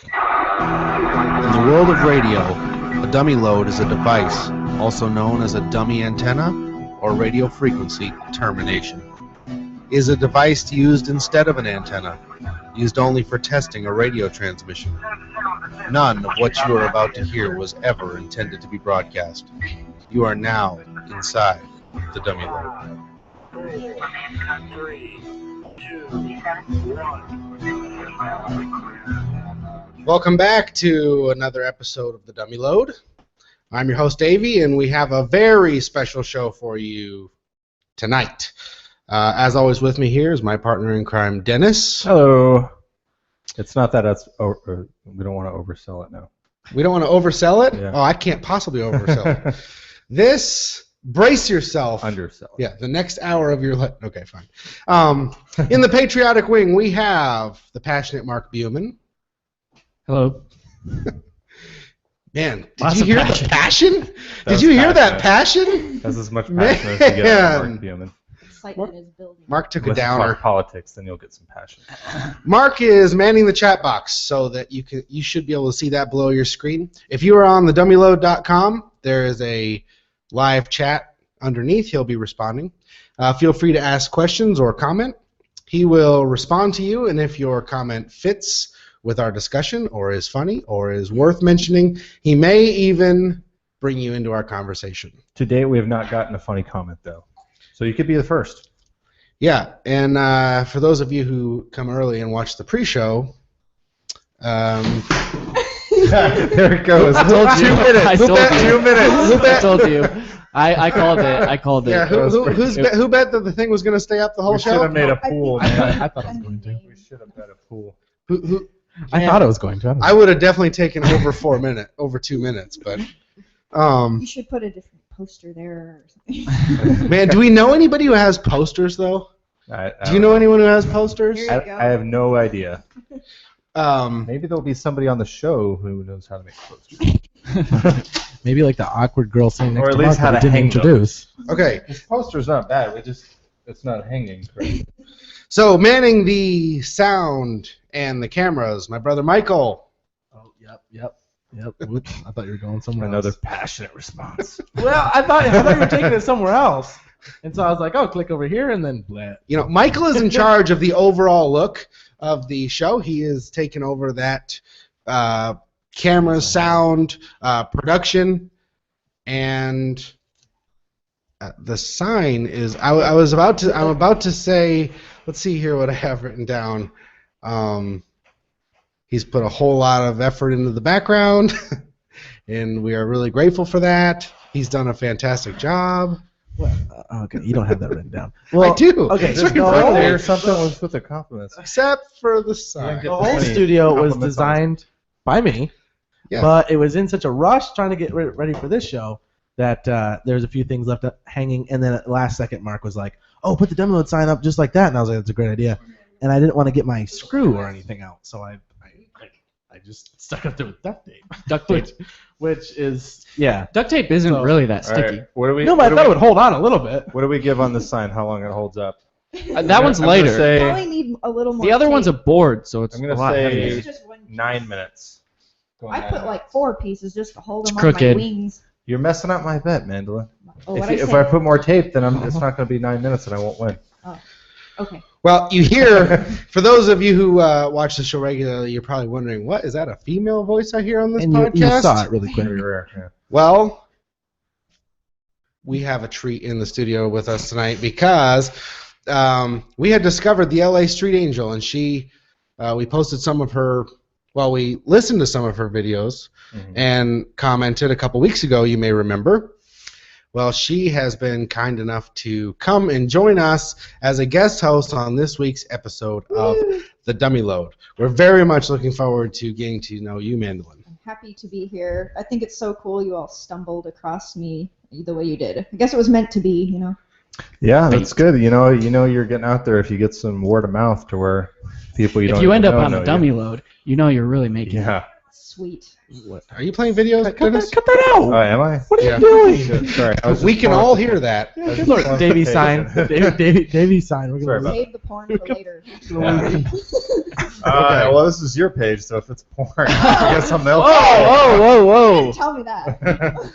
In the world of radio, a dummy load is a device, also known as a dummy antenna or radio frequency termination. It is a device used instead of an antenna, used only for testing a radio transmission. None of what you are about to hear was ever intended to be broadcast. You are now inside the dummy load. 3, 2, 1. Welcome back to another episode of the Dummy Load. I'm your host, Davey, and we have a very special show for you tonight. As always, with me here is my partner in crime, Dennis. Hello. It's not that we don't want to oversell it now. We don't want to oversell it? Yeah. Oh, I can't possibly oversell it. Brace yourself. Undersell it. Yeah, the next hour of your life. Okay, fine. In the patriotic wing, we have the passionate Mark Buman. Hello. Man, did Lots you of hear passion. the passion? That Did you was hear that passionate. passion? That's as much passion as you get out of Mark Buman. Excitement is building. Mark took a Unless you downer. talk politics, then you'll get some passion. Mark is manning the chat box so that you should be able to see that below your screen. If you are on thedummyload.com, there is a live chat underneath. He'll be responding. Feel free to ask questions or comment. He will respond to you, and if your comment fits with our discussion or is funny or is worth mentioning, he may even bring you into our conversation. To date, we have not gotten a funny comment, though. So you could be the first. Yeah, and for those of you who come early and watch the pre-show, There it goes. I told you. 2 minutes. I told you. 2 minutes. I told you. I called it. I called it. yeah, who bet that the thing was going to stay up the whole We should show? have made a pool, man. I thought I was going to. We should have bet a pool. Who, I thought I was going to. I would have definitely taken over 2 minutes, but You should put a different poster there or something. man, do we know anybody who has posters though? Do you know anyone who has posters? Here you go. I have no idea. Um, Maybe there'll be somebody on the show who knows how to make posters. Maybe like the awkward girl sitting next Or at to least Mark how that to we didn't hang them. introduce. okay, This poster's not bad. It's not hanging correctly. so manning the sound and the cameras, my brother Michael. Oh, yep. Oops, I thought you were going somewhere Another else. passionate response. Well, I thought you were taking it somewhere else. And so I was like, oh, click over here and then blah. You know, Michael is in charge of the overall look of the show. He has taken over that camera, sound, production, and the sign is. I'm about to say. Let's see here what I have written down. He's put a whole lot of effort into the background, and we are really grateful for that. He's done a fantastic job. Well, okay, you don't have that written down. Well, I do. Okay, It's just right in go front of me. There's something was with the compliments. Except for the sign. Yeah, The whole studio was Compliments on designed by me, Yeah. but it was in such a rush trying to get ready for this show that there's a few things left hanging, and then at the last second, Mark was like, "Oh, put the demo load sign up just like that," and I was like, "That's a great idea," and I didn't want to get my screw or anything out, so I just stuck up there with duct tape, Duct tape. which is Duct tape isn't So- really that All right, sticky. what do we? No, but I thought it would hold on a little bit. What do we give on this sign? How long it holds up? That one's I'm gonna lighter. say- Probably need a little more. The other one's a tape. board, so it's I'm a gonna lot say- heavier. It's just one piece. 9 minutes. Going I 9 put minutes. like 4 pieces just to hold It's them on my crooked. wings. You're messing up my bet, Mandelyn. Oh, If I put more tape, then it's not going to be 9 minutes, and I won't win. Okay. Well, you hear, for those of you who watch the show regularly, you're probably wondering, what, is that a female voice I hear on this And podcast? you saw it really quick. Very rare. Yeah. Well, we have a treat in the studio with us tonight because we had discovered the LA Street Angel, and we posted some of her, we listened to some of her videos and commented a couple weeks ago, you may remember. Well, she has been kind enough to come and join us as a guest host on this week's episode of The Dummy Load. We're very much looking forward to getting to know you, Mandelyn. I'm happy to be here. I think it's so cool you all stumbled across me the way you did. I guess it was meant to be, you know. Yeah, that's good. You know, you're getting out there if you get some word of mouth to where people you don't. If you end even up know on know a you. dummy load, you know you're really making it. Yeah. Sweet. Are you playing videos, Dennis? Cut that out. Oh, am I? What are Yeah. you doing? Shit, sorry. I was We just can pulling all up- hear that. I was Good just Lord, pulling up Davey the sign. page. Davey sign. We're Sorry gonna about Save the porn for later. Well, this is your page, so if it's porn, I guess something else. Whoa. Tell me that.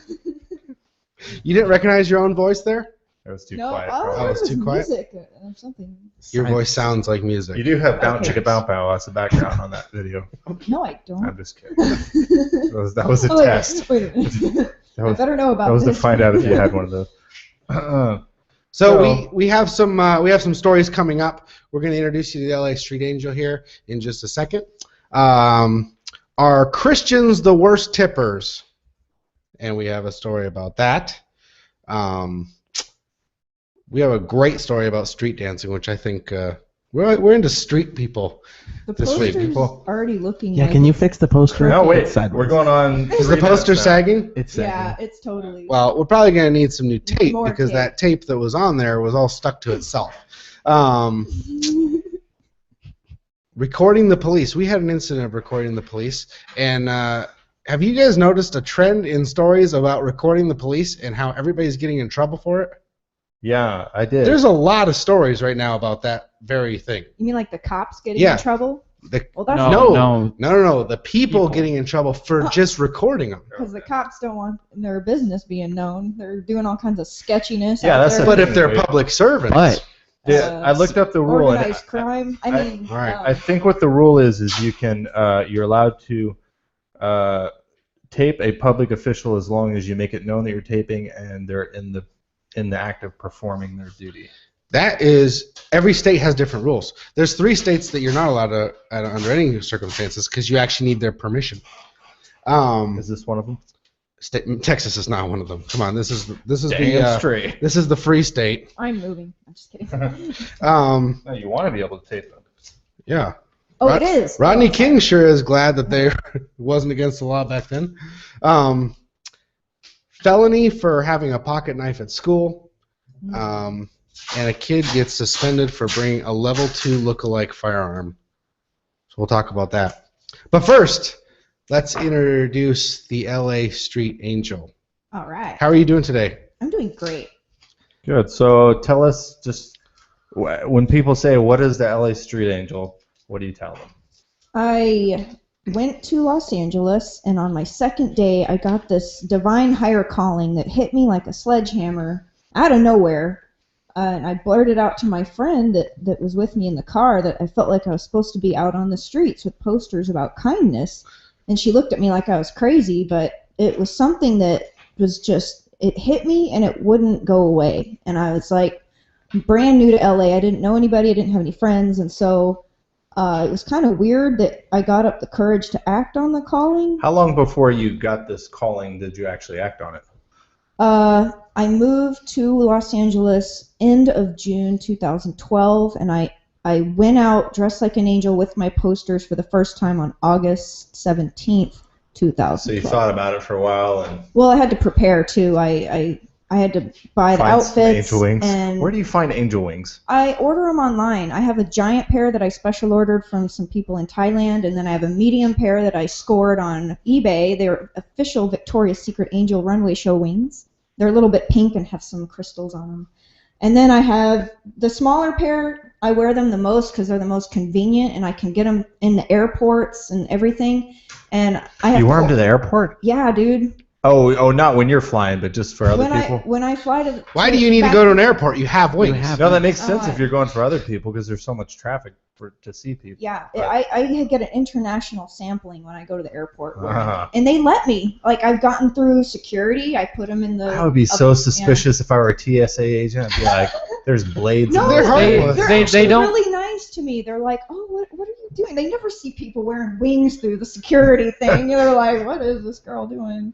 You didn't recognize your own voice there? It was too No, quiet. oh, probably. it's too quiet? Music or something. Your voice sounds like music. You do have Bounce Okay. Chicka Bow Pow as the background on that video. No, I don't. I'm just kidding. That was a Oh, wait, test. Wait a minute. That I was, better know about that was to this. find out if you had one of those. So So- we have some stories coming up. We're going to introduce you to the LA Street Angel here in just a second. Are Christians the worst tippers? And we have a story about that. We have a great story about street dancing, which I think we're into street people. The This week, poster's people. already looking. Yeah, like can you it's- fix the poster? No, wait. It's sideways. We're going on. Is the 3 poster minutes now. sagging? It's Yeah, it's totally. Well, we're probably going to need some new tape More because tape. that tape that was on there was all stuck to itself. Recording the police. We had an incident of recording the police, and have you guys noticed a trend in stories about recording the police and how everybody's getting in trouble for it? Yeah, I did. There's a lot of stories right now about that very thing. You mean like the cops getting Yeah. in trouble? The, Well, that's No. the people getting in trouble for just recording them. because the cops don't want their business being known. They're doing all kinds of sketchiness. Yeah, out that's there. But if they're public servants, But Yeah, I looked up the rule. and Organized crime. I mean, All right. I think what the rule is you can you're allowed to tape a public official as long as you make it known that you're taping and they're in the act of performing their duty. that is, every state has different rules. There's 3 states that you're not allowed to, under any circumstances, because you actually need their permission. Is this one of them? Texas is not one of them. Come on, this is Damn straight. this is the free state. I'm moving. I'm just kidding. No, you want to be able to tape them. Yeah. Oh, Rod- it is. Rodney Oh, King sure is glad that there wasn't against the law back then. Felony for having a pocket knife at school. And a kid gets suspended for bringing a level 2 look-alike firearm. So we'll talk about that. But first, let's introduce the LA Street Angel. All right. How are you doing today? I'm doing great. Good. So tell us just when people say, what is the LA Street Angel, what do you tell them? I went to Los Angeles, and on my second day, I got this divine higher calling that hit me like a sledgehammer out of nowhere. And I blurted out to my friend that was with me in the car that I felt like I was supposed to be out on the streets with posters about kindness. And she looked at me like I was crazy, but it was something that was just, it hit me and it wouldn't go away. And I was like brand new to LA. I didn't know anybody. I didn't have any friends. And so it was kind of weird that I got up the courage to act on the calling. How long before you got this calling did you actually act on it? I moved to Los Angeles end of June 2012, and I went out dressed like an angel with my posters for the first time on August 17th, 2012. So you thought about it for a while and Well, I had to prepare too. I had to buy the find some outfits. angel wings. And Where do you find angel wings? I order them online. I have a giant pair that I special ordered from some people in Thailand, and then I have a medium pair that I scored on eBay. They're official Victoria's Secret Angel Runway Show wings. They're a little bit pink and have some crystals on them. And then I have the smaller pair. I wear them the most because they're the most convenient, and I can get them in the airports and everything. And I have You wear them to the airport? Yeah, dude. Oh, not when you're flying, but just for other people? When I fly to Why do you need to go to an airport? You have wings. No, that makes sense Oh, if you're going for other people because there's so much traffic to see people. Yeah, But- I get an international sampling when I go to the airport, Ah. and they let me. Like I've gotten through security. I put them in the. I would be so suspicious if I were a TSA agent. I'd be like, there's blades No, in They're this harmless. thing. they're They actually don't- really nice to me. They're like, oh, what are you doing? They never see people wearing wings through the security thing. They're like, what is this girl doing?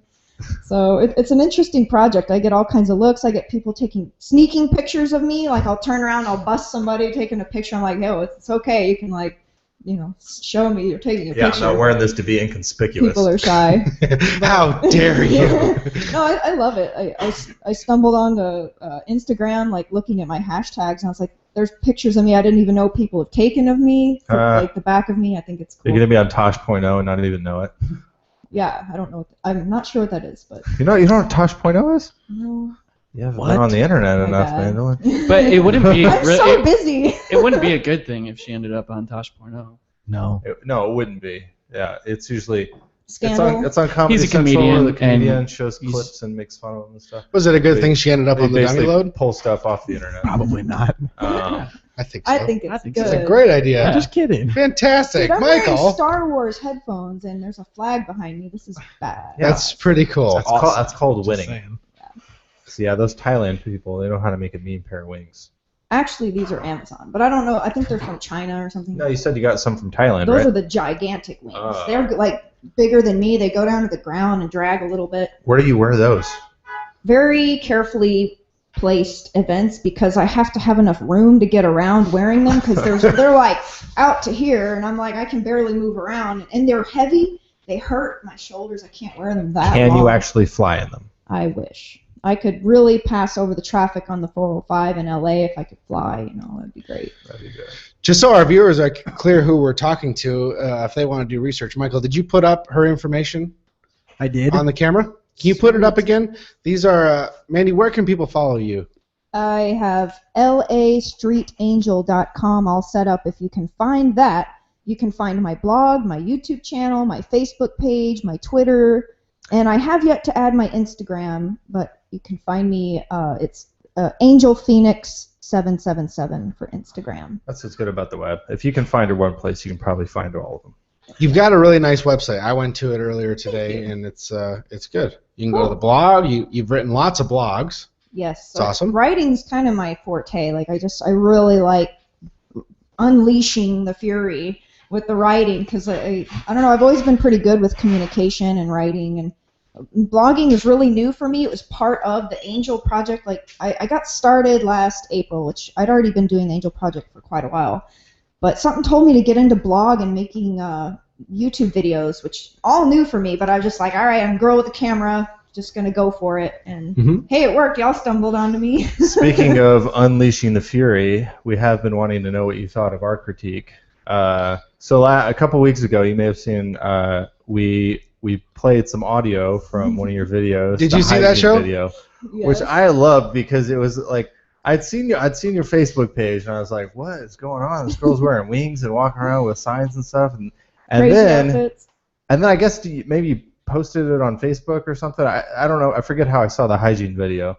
So it's an interesting project. I get all kinds of looks. I get people sneaking pictures of me. Like I'll turn around, I'll bust somebody taking a picture. I'm like, no, it's okay. You can show me you're taking a Yeah, I'm picture. not wearing this to be inconspicuous. People are shy. How dare you? No, I love it. I stumbled onto Instagram, like looking at my hashtags, and I was like, there's pictures of me I didn't even know people have taken of me, like the back of me. I think it's cool. You're going to be on Tosh.0 and not even know it. Yeah, I don't know. I'm not sure what that is, but You know what Tosh.0 is? no. You haven't What? been on the internet My enough, bad. Mandelyn. But it wouldn't be I'm really. so busy. It wouldn't be a good thing if she ended up on Tosh.0. No. No, it wouldn't be. Yeah, it's usually Scandal. it's on Comedy He's a Central. comedian, The comedian and shows he's- clips and makes fun of them and stuff. Was it a good They- thing she ended up They on the dummy basically load? pull stuff off the internet. Probably not. I think so. I think it's I think good. so. It's a great idea. Yeah. Just kidding. Fantastic, Dude, I'm wearing Michael. Star Wars headphones, and there's a flag behind me. This is bad. Yeah. That's pretty cool. That's called Just winning. saying. So yeah, those Thailand people, they know how to make a mean pair of wings. Actually, these are Amazon, but I don't know. I think they're from China or something. No, you said you got some from Thailand, Those right? are the gigantic wings. Oh. They're like bigger than me. They go down to the ground and drag a little bit. Where do you wear those? Very carefully placed events because I have to have enough room to get around wearing them because they're like out to here and I'm like I can barely move around and they're heavy. They hurt my shoulders. I can't wear them that Can long. you actually fly in them? I wish. I could really pass over the traffic on the 405 in LA if I could fly. That'd be great. That'd be good. Just so our viewers are clear who we're talking to, if they want to do research, Michael, did you put up her information I did. on the camera? Can you put it up again? These are, Mandy, where can people follow you? I have lastreetangel.com all set up. If you can find that, you can find my blog, my YouTube channel, my Facebook page, my Twitter, and I have yet to add my Instagram, but you can find me. It's Angel Phoenix 777 for Instagram. That's what's good about the web. If you can find her one place, you can probably find all of them. You've got a really nice website. I went to it earlier today, and it's good. You can go to the blog. You've written lots of blogs. Yes, It's awesome. Writing's kind of my forte. Like I really like unleashing the fury with the writing because I don't know. I've always been pretty good with communication and writing, and blogging is really new for me. It was part of the Angel Project. Like I got started last April, which I'd already been doing the Angel Project for quite a while. But something told me to get into blog and making YouTube videos, which all new for me. But I was just like, all right, I'm a girl with a camera, just gonna go for it. And hey, it worked. Y'all stumbled onto me. Speaking of unleashing the fury, we have been wanting to know what you thought of our critique. So a couple weeks ago, you may have seen we played some audio from one of your videos. Did the you see that Hygiene show? Video, Yes. which I loved because it was like I'd seen your Facebook page and I was like, what is going on? This girl's wearing wings and walking around with signs and stuff, and Crazy then outfits. I guess maybe you posted it on Facebook or something. I don't know. I forget how I saw the hygiene video,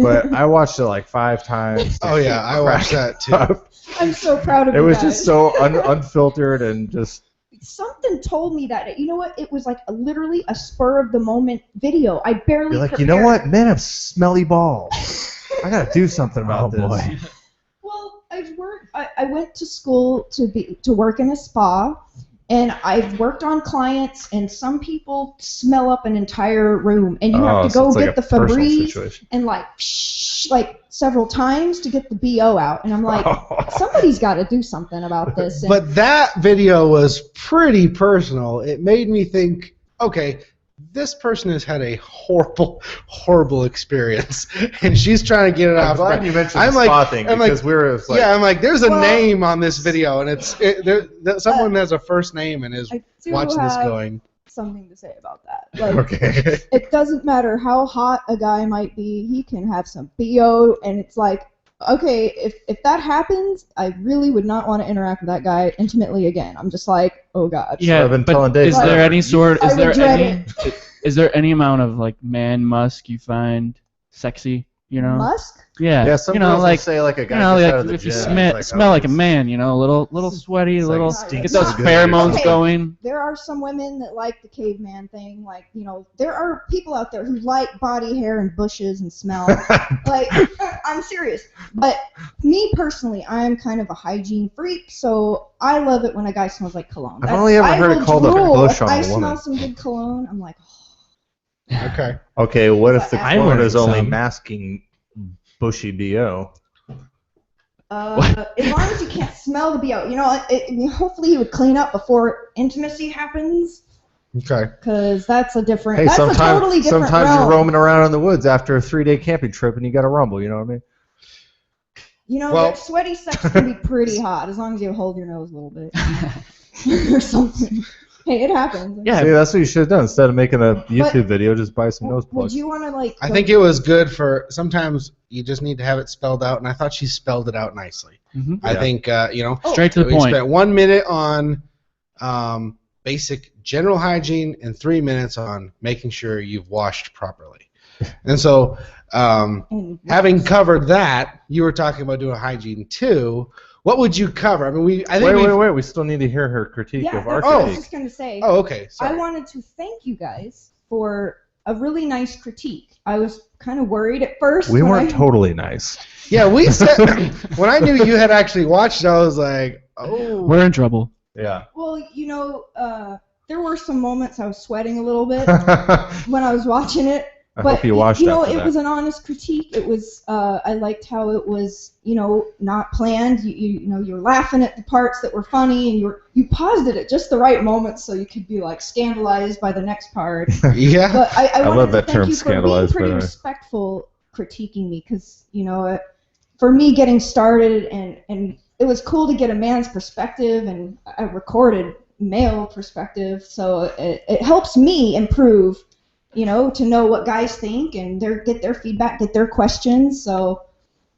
but I watched it like 5 times. Oh, yeah, I watched that, too. Up. I'm so proud of It you was guys. just so unfiltered and just. Something told me that. You know what? It was like literally a spur of the moment video. I barely. You're like, prepared. you know what? Men have smelly balls. I gotta do something about this. Boy. Well, I went to school to work in a spa, and I've worked on clients, and some people smell up an entire room, and you have to so go it's like get a the personal Febreze situation. and like several times to get the BO out, and I'm like, somebody's got to do something about this. And But that video was pretty personal. It made me think, okay, this person has had a horrible experience, and she's trying to get it I'm off. glad you mentioned I'm the like- spa thing I'm like, because we were like, I'm like, there's a Well- name on this video, and someone has a first name and is I do watching this have going. something to say about that. Like, okay. it doesn't matter how hot a guy might be, he can have some BO, and it's like, okay, if that happens, I really would not want to interact with that guy intimately again. I'm just like, oh god. Yeah, I've been but telling Dave is that. there any sort? I Is there would dread any? Is there any amount of like man musk you find sexy? You know? Musk? Yeah. Yeah, some you know, girls will like say like a guy you know, gets out of like the if you gym. smell like a oh, man, you know, a little sweaty, it's like little it stinks get those so good. pheromones Okay. going. There are some women that like the caveman thing. Like, there are people out there who like body hair and bushes and smell. Like, I'm serious. But me personally, I'm kind of a hygiene freak, so I love it when a guy smells like cologne. I've only ever heard it will called a drool bush if on a I woman. smell some good cologne, I'm like, Okay. Okay, what if the I'm cologne wearing is only some. masking bushy BO? as long as you can't smell the BO. Hopefully you would clean up before intimacy happens, Okay. because that's a different. Hey, that's a sometimes totally different sometimes realm. you're roaming around in the woods after a 3-day camping trip and you got to rumble. You know what I mean? Well- Sweaty sex can be pretty hot as long as you hold your nose a little bit or something. Hey, it happens. Yeah. See, that's what you should have done. Instead of making a YouTube video, just buy some nose Would plugs. you want to like? I think it was good for sometimes you just need to have it spelled out, and I thought she spelled it out nicely. Mm-hmm. I Yeah. think Straight to the we point. spent 1 minute on basic general hygiene and 3 minutes on making sure you've washed properly. And so, And having covered that, you were talking about doing hygiene too. What would you cover? I mean, I think Wait. We still need to hear her critique yeah, of our that's what I was critique. just gonna say. Oh, okay. I Sorry. wanted to thank you guys for a really nice critique. I was kind of worried at first. We when weren't I- totally nice. Yeah, we said when I knew you had actually watched it, I was like, oh. We're in trouble. Yeah. Well, there were some moments I was sweating a little bit when I was watching it. I But hope you watched after it that. was an honest critique. It was I liked how it was, not planned. You were laughing at the parts that were funny, and you paused it at just the right moment so you could be like scandalized by the next part. Yeah. But I wanted love to that thank term, you for being scandalized, by pretty the way. respectful critiquing me, because for me getting started and it was cool to get a man's perspective, and I recorded male perspective, so it helps me improve. To know what guys think and get their feedback, get their questions. So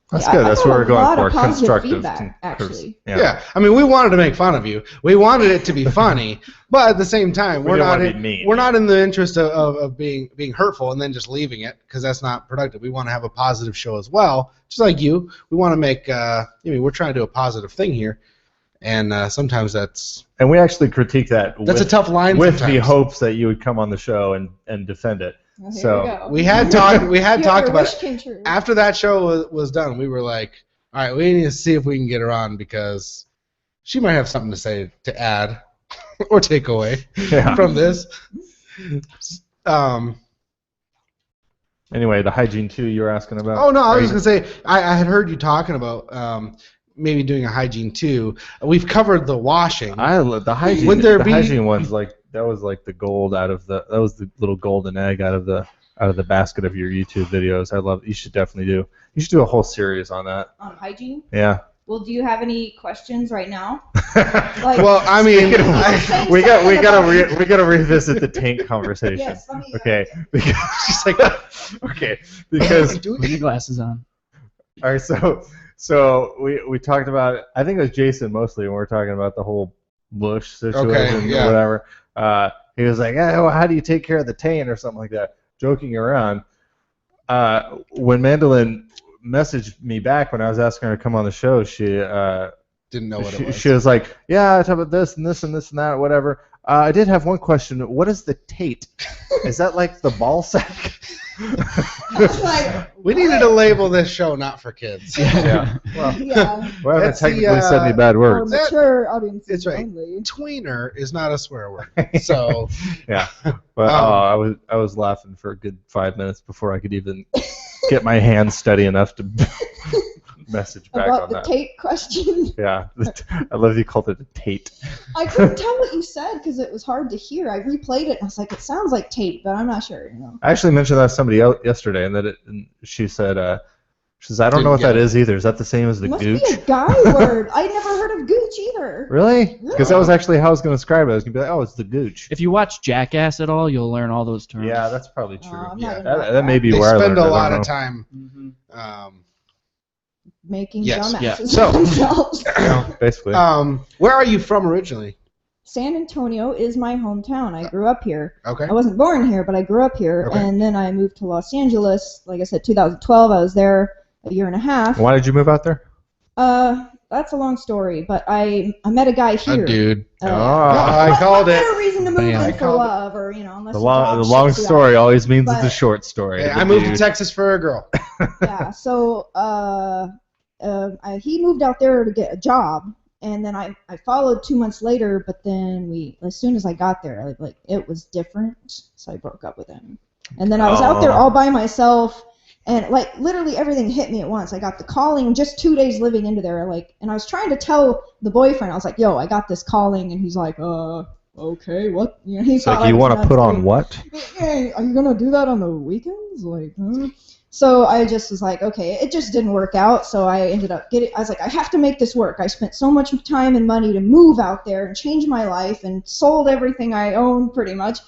That's yeah, good. I That's got what a we're going lot for. of positive Constructive. feedback, actually. Yeah. I mean, we wanted to make fun of you. We wanted it to be funny, but at the same time, We we're didn't not wanna be mean. we're not in the interest of being hurtful and then just leaving it, because that's not productive. We want to have a positive show as well, just like you. We want to make. We're trying to do a positive thing here, and sometimes that's And we actually critique that a tough line. with sometimes. the hopes that you would come on the show and defend it. Well, here So, we go. We had talked. We had Yeah, talked your about wish it. came true. After that show was done. We were like, all right, we need to see if we can get her on, because she might have something to say to add or take away Yeah. from this. Anyway, the hygiene 2 you were asking about. Oh no, I was Right? gonna say I had heard you talking about maybe doing a hygiene too. We've covered the washing. The hygiene. Would there the be- hygiene ones that was like the gold that was the little golden egg out of the basket of your YouTube videos. I love. You should definitely do. You should do a whole series on that. On hygiene? Yeah. Well, do you have any questions right now? Like, Well, I mean, you were saying we something about- gotta revisit the tank conversation. Yes, let me. Okay. Because she's like, okay. Because Put your glasses on. all right. So we talked about. I think it was Jason mostly when we were talking about the whole Bush situation yeah. or whatever. He was like, well, how do you take care of the taint or something like that, joking around. When Mandelyn messaged me back when I was asking her to come on the show, she didn't know what it was. she was like, yeah, I talk about this and this and this and that, whatever. I did have one question. What is the taint? Is that like the ball sack? I was like, We needed to label this show not for kids. Yeah. Well, yeah, we haven't That's the, technically said any bad or words. mature audiences It's right. only. Tweener is not a swear word. So Yeah. But I was laughing for a good 5 minutes before I could even get my hands steady enough to message back About on the that. tape question. Yeah. I love you called it a Tate. I couldn't tell what you said because it was hard to hear. I replayed it and I was like, it sounds like tape, but I'm not sure. I actually mentioned that to somebody else yesterday, and she said, I don't know what that is either. Is that the same as the It must gooch? be a guy word. I never heard of gooch either. Really? Because that was actually how I was going to describe it. I was going to be like, oh, it's the gooch. If you watch Jackass at all, you'll learn all those terms. Yeah, that's probably true. I'm not Yeah, gonna That may be they where I spend learned a it. I lot don't of know. time. Mhm. Making Yes. Yeah. dumbasses So- of themselves. Basically. Where are you from originally? San Antonio is my hometown. I grew up here. Okay. I wasn't born here, but I grew up here, Okay. and then I moved to Los Angeles. Like I said, 2012. I was there a year and a half. Why did you move out there? That's a long story, but I met a guy here. A dude. Oh, I called What it. better reason to move Bam. I in for called it. love, or unless The the long job ships you story out. always means it's But- a short story. I moved to Dude. Texas for a girl. Yeah. So he moved out there to get a job, and then I followed 2 months later. But then as soon as I got there, like it was different, so I broke up with him. And then I was out there Oh. all by myself, and like literally everything hit me at once. I got the calling just 2 days living into there, and I was trying to tell the boyfriend, I was like, "Yo, I got this calling," and he's like, "Okay, what?" You know, he It's thought like, I you was want to nuts, put but- on what? Hey, are you gonna do that on the weekends? Like, huh? So I just was like, okay, it just didn't work out. So I ended up I was like, I have to make this work. I spent so much time and money to move out there and change my life and sold everything I owned pretty much.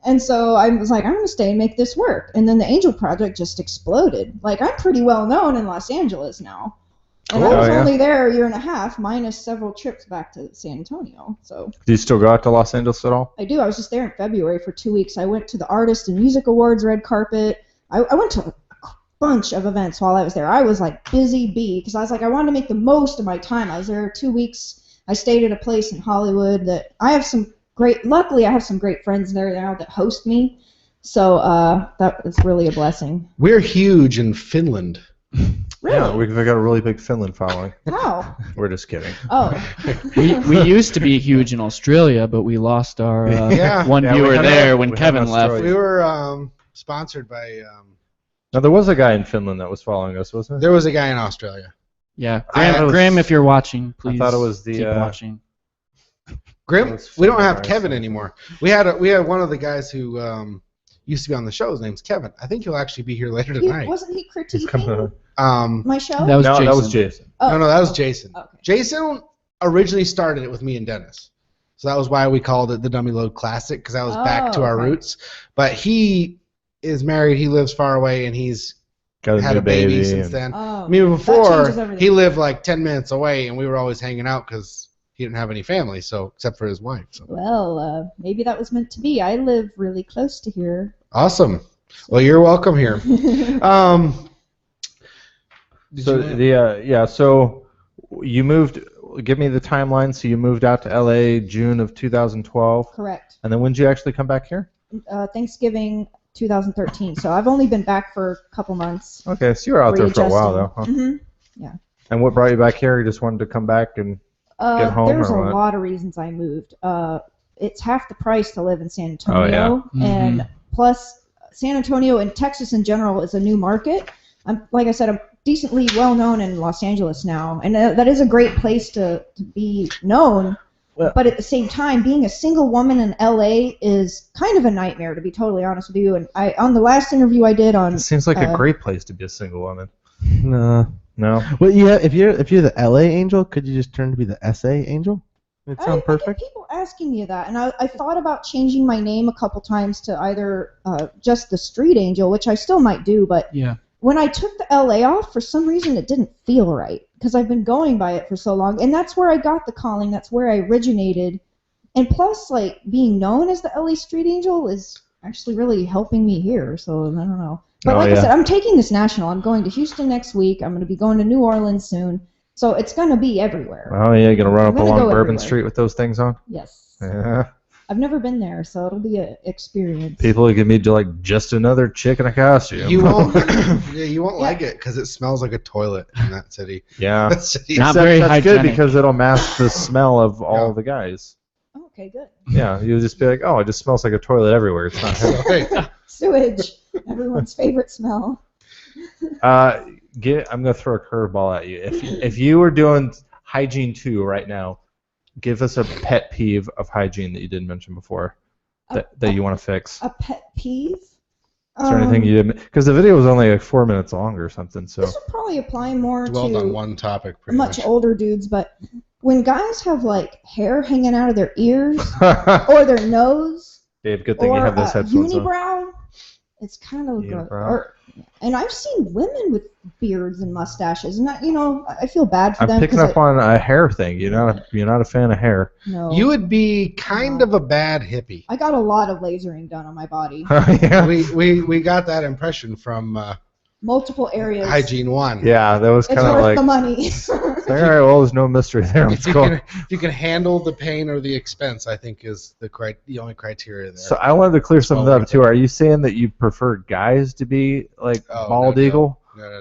And so I was like, I'm going to stay and make this work. And then the Angel Project just exploded. Like, I'm pretty well known in Los Angeles now. And I was only there a year and a half, minus several trips back to San Antonio. So. Do you still go out to Los Angeles at all? I do. I was just there in February for 2 weeks. I went to the Artist and Music Awards red carpet. I went to a bunch of events while I was there. I was like busy bee because I was like, I wanted to make the most of my time. I was there 2 weeks. I stayed at a place in Hollywood that I have luckily I have some great friends there now that host me. So that was really a blessing. We're huge in Finland. Really? Yeah, we've got a really big Finland following. How? We're just kidding. Oh. We used to be huge in Australia, but we lost our one Yeah, viewer we had there when we had Kevin left. Australia. We were sponsored by. Now, there was a guy in Finland that was following us, wasn't there? There was a guy in Australia. Yeah, I thought it was- Graham, if you're watching, please. I thought it was the, keep watching. Grim, That's we don't have Finland, Kevin right? anymore. We had one of the guys who used to be on the show. His name's Kevin. I think he'll actually be here later tonight. Wasn't he He's coming critiquing on. my show? That was No, Jason. that was Jason. Oh. No, that was Jason. Okay. Jason originally started it with me and Dennis. So that was why we called it the Dummy Load Classic, because that was back to our okay. roots. But he is married. He lives far away, and he's Got had new a baby and- since then. Oh, I mean, that before, changes everything. he lived like 10 minutes away, and we were always hanging out because he didn't have any family, so except for his wife. So. Well, maybe that was meant to be. I live really close to here. Awesome. Well, you're welcome here. So you moved. Give me the timeline. So you moved out to LA June of 2012, Correct. and then when did you actually come back here? Thanksgiving 2013. So I've only been back for a couple months. Okay, so you were out there for a while though. Huh? hmm And what brought you back here? You just wanted to come back and get home, There's or a what? lot of reasons I moved. It's half the price to live in San Antonio, and plus San Antonio and Texas in general is a new market. Like I said, I'm decently well known in Los Angeles now, and that is a great place to be known. Well- But at the same time, being a single woman in LA is kind of a nightmare, to be totally honest with you. And on the last interview I did on It seems like a great place to be a single woman. No. No. Well, yeah. If you're the LA Angel, could you just turn to be the SA Angel? It sound I get perfect. people asking me that, and I thought about changing my name a couple times to either just the Street Angel, which I still might do, but Yeah. when I took the LA off, for some reason it didn't feel right, because I've been going by it for so long, and that's where I got the calling, that's where I originated, and plus, like, being known as the LA Street Angel is actually really helping me here, so I don't know. But I said, I'm taking this national. I'm going to Houston next week. I'm going to be going to New Orleans soon. So it's going to be everywhere. Oh yeah, you're gonna run I'm up gonna along go Bourbon everywhere. Street with those things on. Yes. Yeah. I've never been there, so it'll be an experience. People give me like just another chick in a costume. You won't, you won't like it because it smells like a toilet in that city. Yeah. That city. Not Except very that's hygienic. good because it'll mask the smell of all Yeah. the guys. Okay, good. Yeah, you'll just be like, oh, it just smells like a toilet everywhere. It's not him. Hey, Sewage. Everyone's favorite smell. I'm gonna throw a curveball at you. If you were doing Hygiene 2 right now, give us a pet peeve of Hygiene that you didn't mention before that you want to fix. A pet peeve? Is there anything you didn't? Because the video was only like 4 minutes long or something. So This would probably apply more dwelled on to one topic pretty much much. older dudes, but when guys have, like, hair hanging out of their ears or their nose Dave, good thing you or have those headphones on. unibrow, it's kind of Unibrow. and I've seen women with beards and mustaches, and I feel bad for I'm them. picking 'cause up on a hair thing. You're not a fan of hair. no, You would be kind of a bad hippie. I got a lot of lasering done on my body, Yeah. We got that impression from multiple areas. Hygiene 1. Yeah, that was It's kind of worth like, the money. all right, well, there's no mystery there. Let's If go. if you can handle the pain or the expense, I think is the only criteria there. So I wanted to clear something Well, up too. Are you saying that you prefer guys to be like Oh, bald no. eagle? No.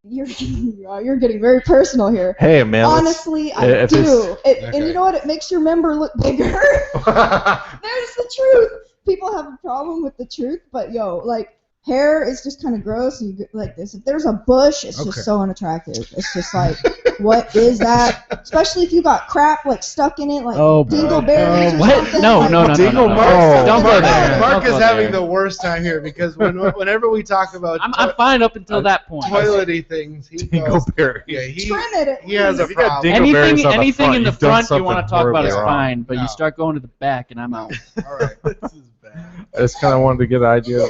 You're getting very personal here. Hey man, Honestly, I if do. it's- And Okay. you know what? It makes your member look bigger. There's the truth. People have a problem with the truth, but like hair is just kind of gross. And you get like this. If there's a bush, it's Okay. just so unattractive. It's just like, what is that? Especially if you got crap like stuck in it, like Oh, dingleberries or What? something. No, like, no, no, no, no, no. Mark, Don't go there. Mark Don't is go having there. the worst time here because whenever we talk about I'm fine up until that point. toilety things, he goes, Dingleberry. yeah, he Trim it. he has a If you got problem. dingleberries Anything, on the anything front, in the you've done front you something want to talk about is horribly wrong. fine, but No. you start going to the back, and I'm out. All right. This is bad. I just kind of wanted to get an idea.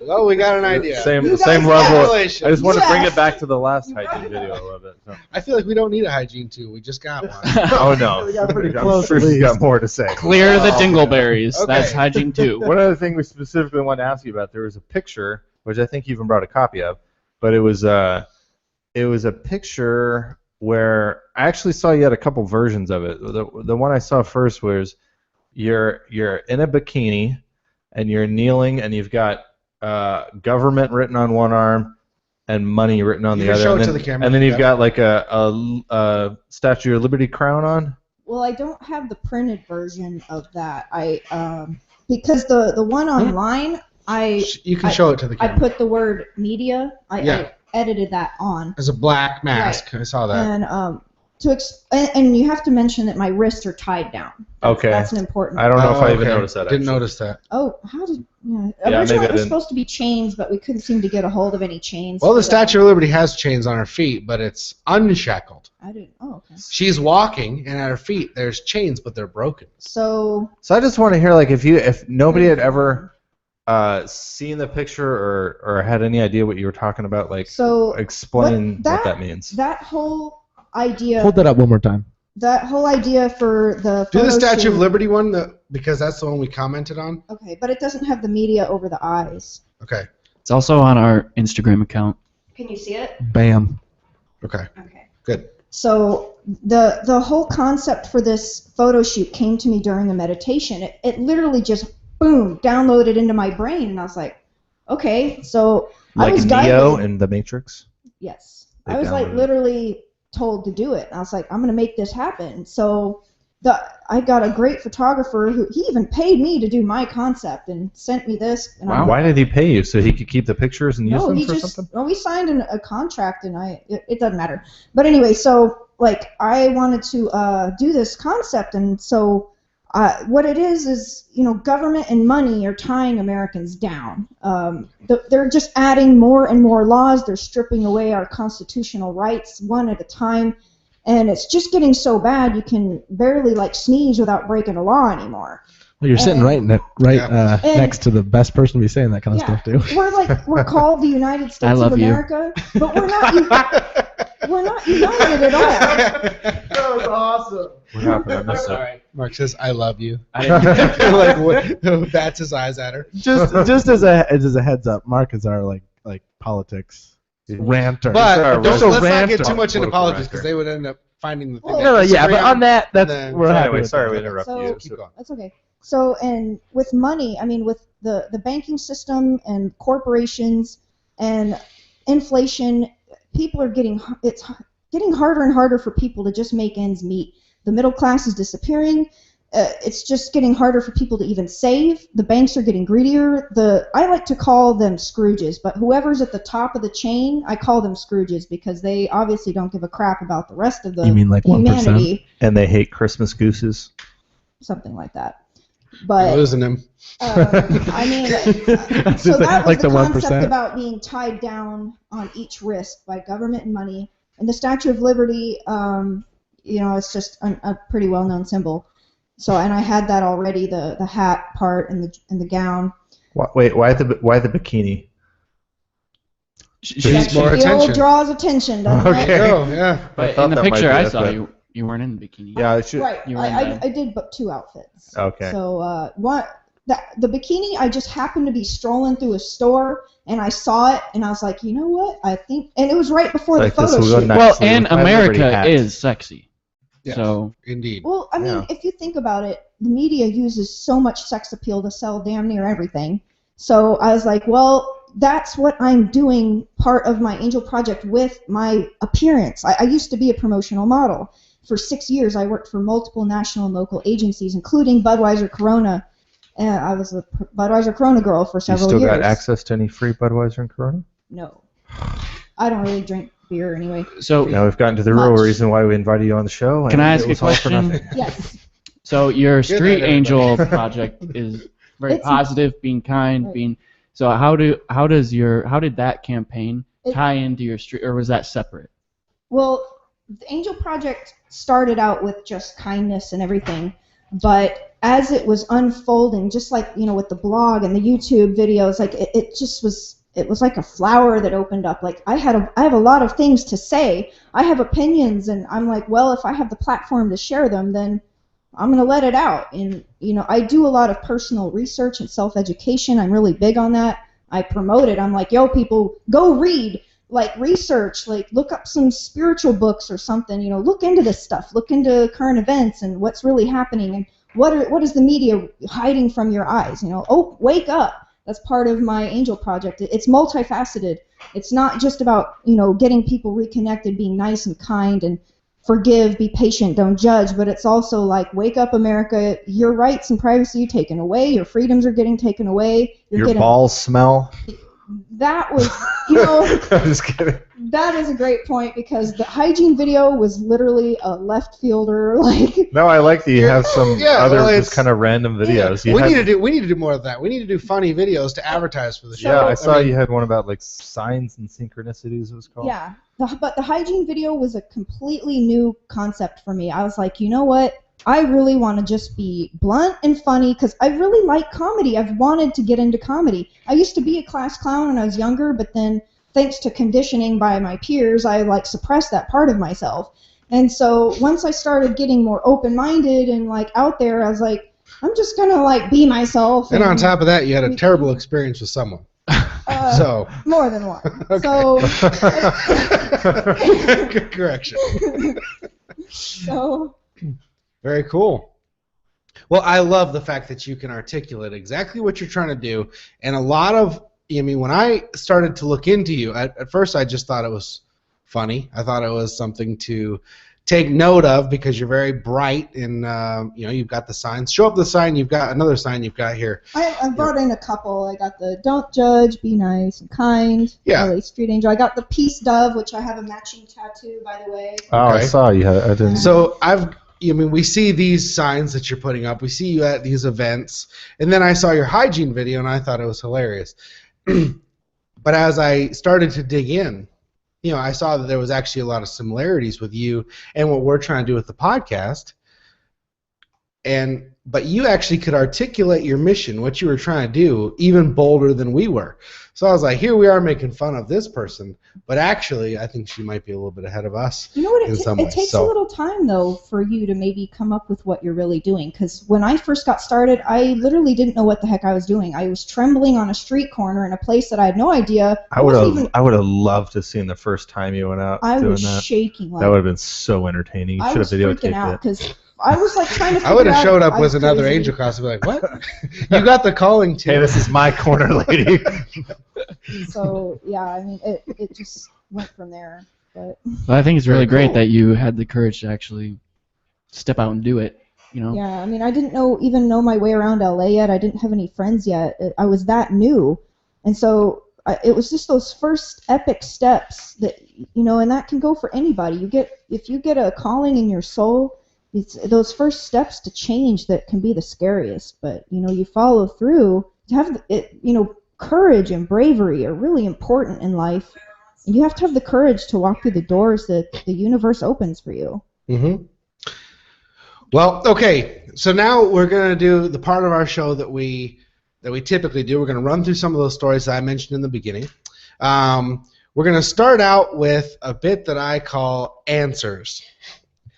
Well, we got an idea. Same You same guys level. have- I just want to bring Yes. it back to the last You hygiene right. video a little bit. So. I feel like we don't need a hygiene too. We just got one. Oh no, We got pretty I'm close, sure at she's least. got more to say. Clear the dingleberries. Okay. That's hygiene 2. One other thing we specifically wanted to ask you about, there was a picture, which I think you even brought a copy of, but it was a picture where I actually saw you had a couple versions of it. The one I saw first was you're in a bikini and you're kneeling and you've got government written on one arm and money written on You the can other. show and it then, to the camera. and then you've Yeah. got like a Statue of Liberty crown on. Well, I don't have the printed version of that. Because the one online, You can show it to the I camera. put the word media. Yeah. I edited that on. There's a black mask. I saw that. And and you have to mention that my wrists are tied down. Okay. That's an important. I don't know if I even okay. noticed that. Didn't actually. notice that. Oh, how did? Yeah. Yeah, Originally, maybe I it was didn't. supposed to be chains, but we couldn't seem to get a hold of any chains. Well, the for that. Statue of Liberty has chains on her feet, but it's unshackled. I didn't. Oh, okay. She's walking, and at her feet there's chains, but they're broken. So So I just want to hear, like, if nobody had ever seen the picture or had any idea what you were talking about, like, So, explain what what that means. that whole idea. Hold that up one more time. That whole idea for the Do the photo Statue of shoot- Liberty one, because that's the one we commented on. Okay, but it doesn't have the media over the eyes. Okay. It's also on our Instagram account. Can you see it? Bam. Okay. Okay. Good. So the whole concept for this photo shoot came to me during a meditation. It literally just boom downloaded into my brain, and I was like, okay. So I Like was Neo guided. in The Matrix. Yes, They I was like downloaded it. literally told to do it. I was like, I'm gonna make this happen. So I got a great photographer who he even paid me to do my concept and sent me this. And I'm Why did he pay you? So he could keep the pictures and use No, them he for just. something? Well, we signed a contract, and it doesn't matter. But anyway, so like I wanted to do this concept, and so what it is government and money are tying Americans down. They're just adding more and more laws. They're stripping away our constitutional rights one at a time, and it's just getting so bad you can barely like sneeze without breaking a law anymore. Well, you're sitting right Yeah. next to the best person to be saying that kind of Yeah. stuff too. We're called the United States love of you. America, but we're not united at all. That was awesome. What happened? I missed it. Mark says, "I love you." I Like what, bats his eyes at her. Just as a heads up, Mark is our like politics ranter. But Sorry, don't, Ross. let's not Ranter. get too much into Political politics ranter. because they would end up finding the thing. Well, no, yeah, but on that, that's then- we're So happy anyway, with sorry that. we interrupted So- you. Keep going. That's okay. So, and with money, I mean, with the banking system and corporations and inflation, people are it's getting harder and harder for people to just make ends meet. The middle class is disappearing. It's just getting harder for people to even save. The banks are getting greedier. I like to call them Scrooges, but whoever's at the top of the chain, I call them Scrooges because they obviously don't give a crap about the rest of the You mean like 1%? humanity, And they hate Christmas gooses. something like that. You're But losing him. I mean, so that was Like the the concept 1%? about being tied down on each wrist by government and money. And the Statue of Liberty, it's just a pretty well-known symbol. So, and I had that already, the hat part and the gown. Wait, why the bikini? She's more the attention. old draws attention, doesn't Okay. it? Oh, yeah. But thought in the that might picture be I it, saw, but- you weren't in the bikini. Yeah, it should. Right. You were in I did but two outfits. Okay. So the bikini, I just happened to be strolling through a store and I saw it and I was like, you know what? I think, and it was right before Like the this photo will go shoot. next. Well, Actually, and with my Liberty America hat. is sexy. Yes. So Indeed. Well, I mean, Yeah. if you think about it, the media uses so much sex appeal to sell damn near everything. So I was like, well, that's what I'm doing part of my Angel Project with my appearance. I used to be a promotional model. For 6 years, I worked for multiple national and local agencies, including Budweiser, Corona, And I was a Budweiser Corona girl for You several still years. got access to any free Budweiser and Corona? No. I don't really drink beer anyway. So Now we've gotten to the real Much. reason why we invited you on the show. Can and I it ask a was all for question? nothing. Yes. So your Good Street night, Angel project is very It's- positive, being kind, Right. being. So how did that campaign tie into your street, or was that separate? Well, the Angel Project started out with just kindness and everything, but as it was unfolding, just like, you know, with the blog and the YouTube videos, like it was like a flower that opened up. Like I have a lot of things to say. I have opinions, and I'm like, well, if I have the platform to share them, then I'm going to let it out. And, you know, I do a lot of personal research and self-education. I'm really big on that. I promote it. I'm like, yo, people, go read, like, research, like, look up some spiritual books or something, you know, look into this stuff, look into current events and what's really happening, and what is the media hiding from your eyes, you know, oh, wake up. That's part of my Angel Project. It's multifaceted. It's not just about, you know, getting people reconnected, being nice and kind and forgive, be patient, don't judge, but it's also like, wake up, America, your rights and privacy are taken away, your freedoms are getting taken away. Your balls smell? That was, you know, I'm just kidding. that is a great point, because the hygiene video was literally a left fielder, like, No, I like that you have some Yeah, other well, just it's- kind of random videos. You We had- need to do more of that. We need to do funny videos to advertise for the show. Yeah, I saw mean, you had one about like signs and synchronicities. It was called. yeah. But the hygiene video was a completely new concept for me. I was like, you know what? I really want to just be blunt and funny, because I really like comedy. I've wanted to get into comedy. I used to be a class clown when I was younger, but then thanks to conditioning by my peers, I like suppressed that part of myself. And so once I started getting more open-minded and like out there, I was like, I'm just gonna like be myself. And on top of that, you had a terrible experience with someone. So more than one. Okay. So good correction. so Very cool. Well, I love the fact that you can articulate exactly what you're trying to do. And a lot of, I mean, when I started to look into you, at first I just thought it was funny. I thought it was something to take note of, because you're very bright and, you know, you've got the signs. Show up the sign. You've got another sign you've got here. I brought in a couple. I got the don't judge, be nice and kind. Yeah. LA Street Angel. I got the peace dove, which I have a matching tattoo, by the way. Oh, I Okay. saw you. I didn't. So I mean, we see these signs that you're putting up. We see you at these events. And then I saw your hygiene video, and I thought it was hilarious. But as I started to dig in, you know, I saw that there was actually a lot of similarities with you and what we're trying to do with the podcast. But you actually could articulate your mission, what you were trying to do, even bolder than we were. So I was like, here we are making fun of this person, but actually I think she might be a little bit ahead of us. You know what? In some It ways, takes so- a little time, though, for you to maybe come up with what you're really doing. Because when I first got started, I literally didn't know what the heck I was doing. I was trembling on a street corner in a place that I had no idea. I would wasn't have. I would have loved to have seen the first time you went out I doing was that. shaking. Like, That would have been so entertaining. You I should was have freaking videotaped out it. because I was like trying to figure I would have out showed if up I with was another crazy. angel costume, like, what? You got the calling too. Hey, this is my corner, lady. So yeah, I mean, it just went from there. But But I think it's really Very great cool. that you had the courage to actually step out and do it. You know. yeah, I mean, I didn't even know my way around LA yet. I didn't have any friends yet. I was that new, and so it was just those first epic steps that, you know, and that can go for anybody. If you get a calling in your soul, it's those first steps to change that can be the scariest. But you know, you follow through. To have it, you know, courage and bravery are really important in life. And you have to have the courage to walk through the doors that the universe opens for you. Mm-hmm. Well, okay. So now we're gonna do the part of our show that we typically do. We're gonna run through some of those stories that I mentioned in the beginning. We're gonna start out with a bit that I call answers.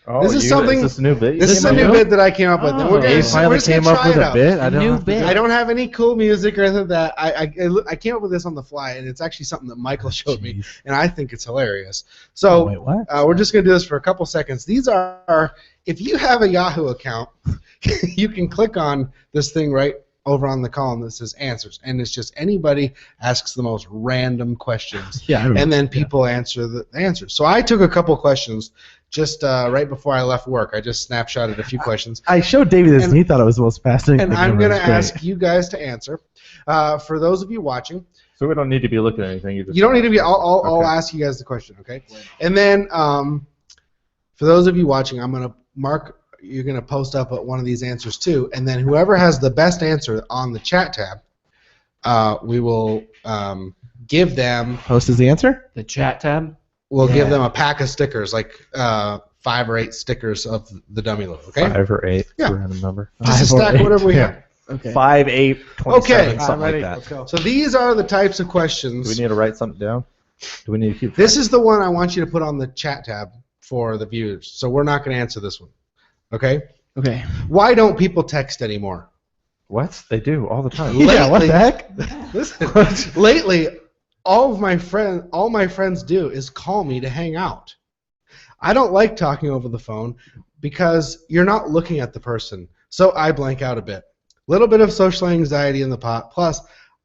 Oh, This is something- Is this a new bit? This is a came new up bit with? that I came up with. And Oh. we're You gonna, finally we're just came gonna up try with it a out. bit. I A don't. new have to bit. do I it. don't have any cool music or anything like that. I came up with this on the fly, and it's actually something that Michael showed me, Jeez. and I think it's hilarious. Oh, So wait, what? we're just going to do this for a couple seconds. These are, if you have a Yahoo account, you can click on this thing right over on the column that says answers, and it's just anybody asks the most random questions, Yeah, I remember. and then people answer the answers. So I took a couple questions just right before I left work. I just snapshotted a few questions, I showed Davey this, And- and he thought it was the most fascinating and thing I'm ever. going It to was great. ask you guys to answer. For those of you watching, So we don't need to be looking at anything. you don't need to be. I'll Okay. ask you guys the question, okay? And then for those of you watching, I'm going to mark. You're going to post up one of these answers too, and then whoever has the best answer on the chat tab, we will give them. Post is the answer? The chat tab. We'll give Yeah. them a pack of stickers, like 5 or 8 stickers of the dummy load. Okay, 5 or 8, Yeah. random number. just a 5 or stack 8. whatever we Yeah. have. Okay. 5, 8, 27, Okay. something ready. like Let's that. go. So these are the types of Do questions. we need to write something down? Do we need to keep This is the one I want you to put on the chat tab for the viewers. So we're not going to answer this one. Okay? Okay. Why don't people text anymore? What? They do all the time. Yeah, what the heck? Listen, lately, all my friends do is call me to hang out. I don't like talking over the phone because you're not looking at the person, so I blank out a bit. Little bit of social anxiety in the pot. Plus,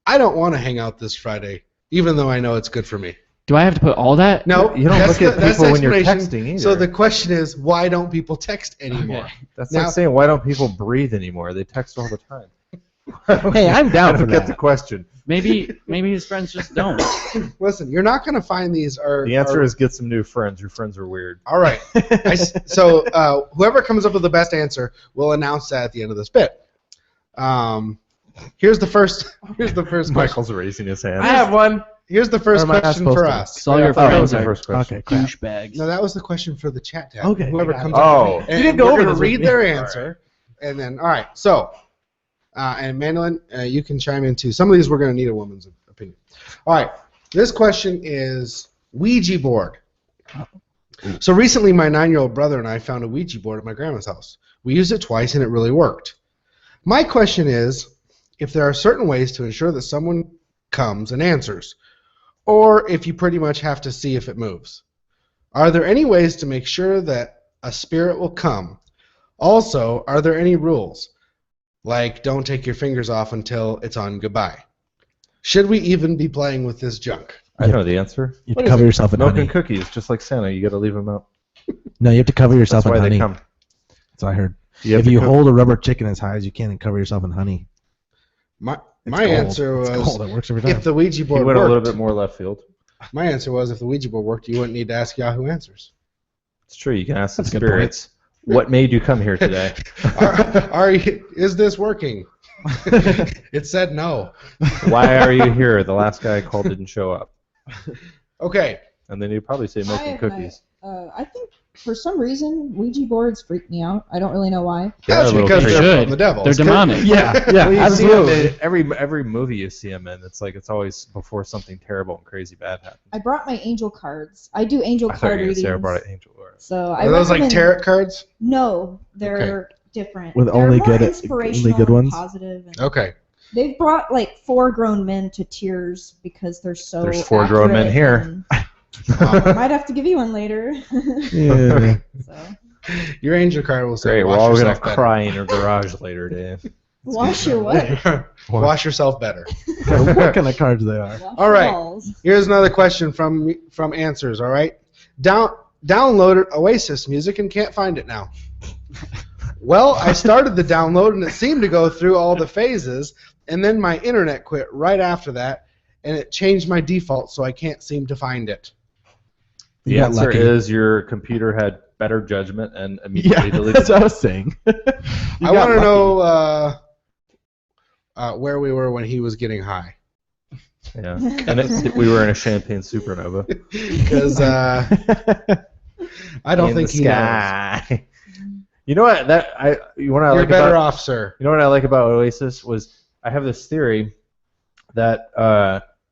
I don't want to hang out this Friday, even though I know it's good for me. Do I have to put all that? No, You don't that's look at that's people when you're explanation. texting either. So the question is, why don't people text anymore? Okay. That's Now- like saying, why don't people breathe anymore? They text all the time. Hey, I'm down I for don't get that. the question. Maybe his friends just don't. Listen, you're not going to find these. The answer is get some new friends. Your friends are weird. All right. So whoever comes up with the best answer will announce that at the end of this bit. Here's the first. Here's the first question. Michael's raising his hand. I have one. Here's the first Or am I not question supposed for to? us. So all your Oh, that was friends the are first question. Okay, crap. douchebags. No, that was the question for the chat tab. Okay, Whoever I got comes it. up. Oh. And You didn't go we're over gonna this with read me. their answer, and then all right. So, and Mandelyn, you can chime in too. Some of these we're going to need a woman's opinion. All right. This question is Ouija board. So recently, my 9-year-old brother and I found a Ouija board at my grandma's house. We used it twice, and it really worked. My question is, if there are certain ways to ensure that someone comes and answers, or if you pretty much have to see if it moves. Are there any ways to make sure that a spirit will come? Also, are there any rules? Like, don't take your fingers off until it's on goodbye. Should we even be playing with this junk? I know the answer. You What have to is cover it? yourself in Milk honey. and cookies, just like Santa. You got to leave them out. No, you have to cover yourself That's in why honey. they come. That's what I heard. You have If to you cook- hold a rubber chicken as high as you can and cover yourself in honey, My it's my gold. answer It's was, gold. It works every time. if the Ouija he board went a little worked. bit more left field. My answer was, if the Ouija board worked, you wouldn't need to ask Yahoo Answers. It's true. You can ask the That's a good spirits, what made you come here today? Is this working? It said no. Why are you here? The last guy I called didn't show up. Okay. And then you'd probably say milk and cookies. I think for some reason Ouija boards freak me out. I don't really know why. They're That's a little because crazy. they're Should. from the devil. They're demonic. yeah, yeah, Well, you see 'em absolutely. in every movie you see them in, it's like it's always before something terrible and crazy bad happens. I brought my angel cards. I do angel I thought you card were going to readings. say I brought an angel. All right. So I Are those like recommend- tarot cards? No, they're different. With They're only more good- inspirational only good and ones? Positive. And Okay. they've brought like 4 grown men to tears because they're so. There's 4 grown men accurate here. and- I might have to give you one later. Yeah. So, Your angel card will say, Great. We're wash all going to yourself better. cry in your garage later, Dave. wash your what? Wash yourself better. What kind of cards they are? Wash All your right. balls. Here's another question from Answers, all right? Downloaded Oasis music and can't find it now. Well, I started the download and it seemed to go through all the phases, and then my internet quit right after that, and it changed my default, so I can't seem to find it. The You got answer lucky. is your computer had better judgment and immediately Yeah, deleted that's it. what I was saying. I want to know where we were when he was getting high. Yeah. And we were in a champagne supernova. Because I don't In think the he knows. sky. You know what? You want to You're like better about, off, sir. You know what I like about Oasis was I have this theory that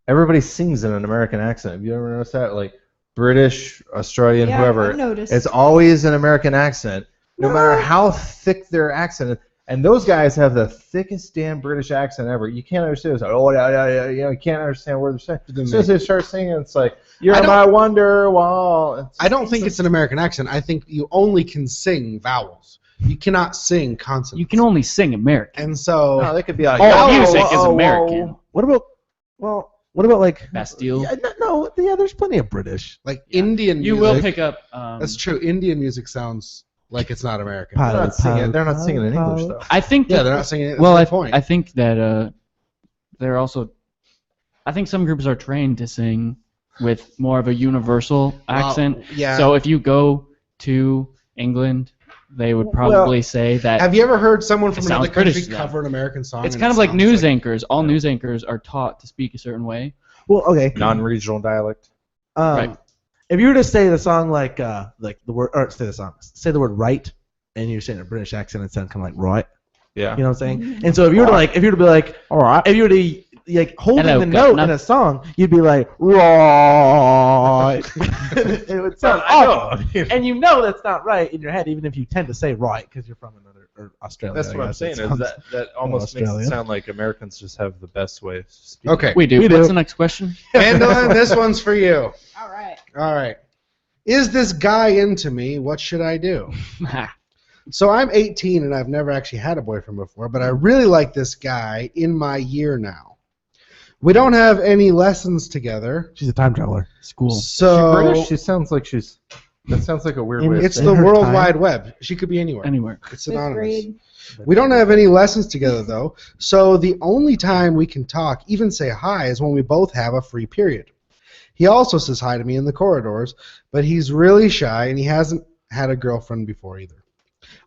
everybody sings in an American accent. Have you ever noticed that? Like British, Australian, Yeah, whoever. I've noticed. It's always an American accent, no matter how thick their accent is. And those guys have the thickest damn British accent ever. You can't understand. It's like, oh, yeah, you can't understand what they're saying. As soon as they start singing, it's like, you're my wonder wall. I don't think it's an American accent. I think you only can sing vowels. You cannot sing consonants. You can only sing American. And so... No, they could be like, All music is American. What about like Bastille. Yeah, there's plenty of British. Like Indian You music. will pick up. That's true. Indian music sounds like it's not American. They're not singing in English, though. I think. Yeah, they're not singing it. That's Well, the point. I think that they're also. I think some groups are trained to sing with more of a universal accent. yeah. So if you go to England, they would probably say that. Have you ever heard someone from It another sounds British country to them. cover an American song? It's and kind it of like sounds news anchors. All news anchors are taught to speak a certain way. Well, okay. Non-regional dialect. Right. If you were to say the song like the word, or say the word right, and you're saying a British accent, it sounds kind of like right. Yeah. You know what I'm saying? And so if you were to be like, all right, if you were to like holding Hello, the note governor. in a song, you'd be like right. It would sound awful, and you know that's not right in your head, even if you tend to say right because you're from another or Australia. That's what I'm saying. Is that almost makes Australia. it sound like Americans just have the best way of speaking. Okay. We do. We do. What's the next question? Mandelyn, this one's for you. All right. All right. Is this guy into me? What should I do? So I'm 18 and I've never actually had a boyfriend before, but I really like this guy in my year now. We don't have any lessons together. She's a time traveler. School. So British? She sounds like that sounds like a weird way of it's saying the her World time. Wide Web. She could be anywhere. Anywhere. It's Fifth anonymous. grade. We don't have any lessons together though. So the only time we can talk, even say hi, is when we both have a free period. He also says hi to me in the corridors, but he's really shy and he hasn't had a girlfriend before either.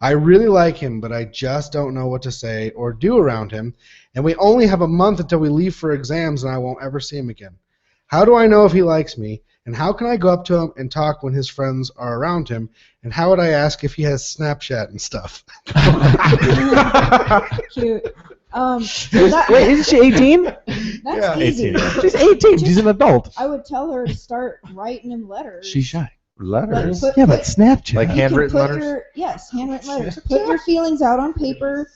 I really like him, but I just don't know what to say or do around him, and we only have a month until we leave for exams and I won't ever see him again. How do I know if he likes me, and how can I go up to him and talk when his friends are around him, and how would I ask if he has Snapchat and stuff? Cute. Wait, isn't she 18? That's Yeah. easy. 18. She's 18. She's an adult. I would tell her to start writing him letters. She's shy. letters. Put- Yeah, but Snapchat. Like You can handwritten put letters? Yes, handwritten letters. Put your feelings out on paper.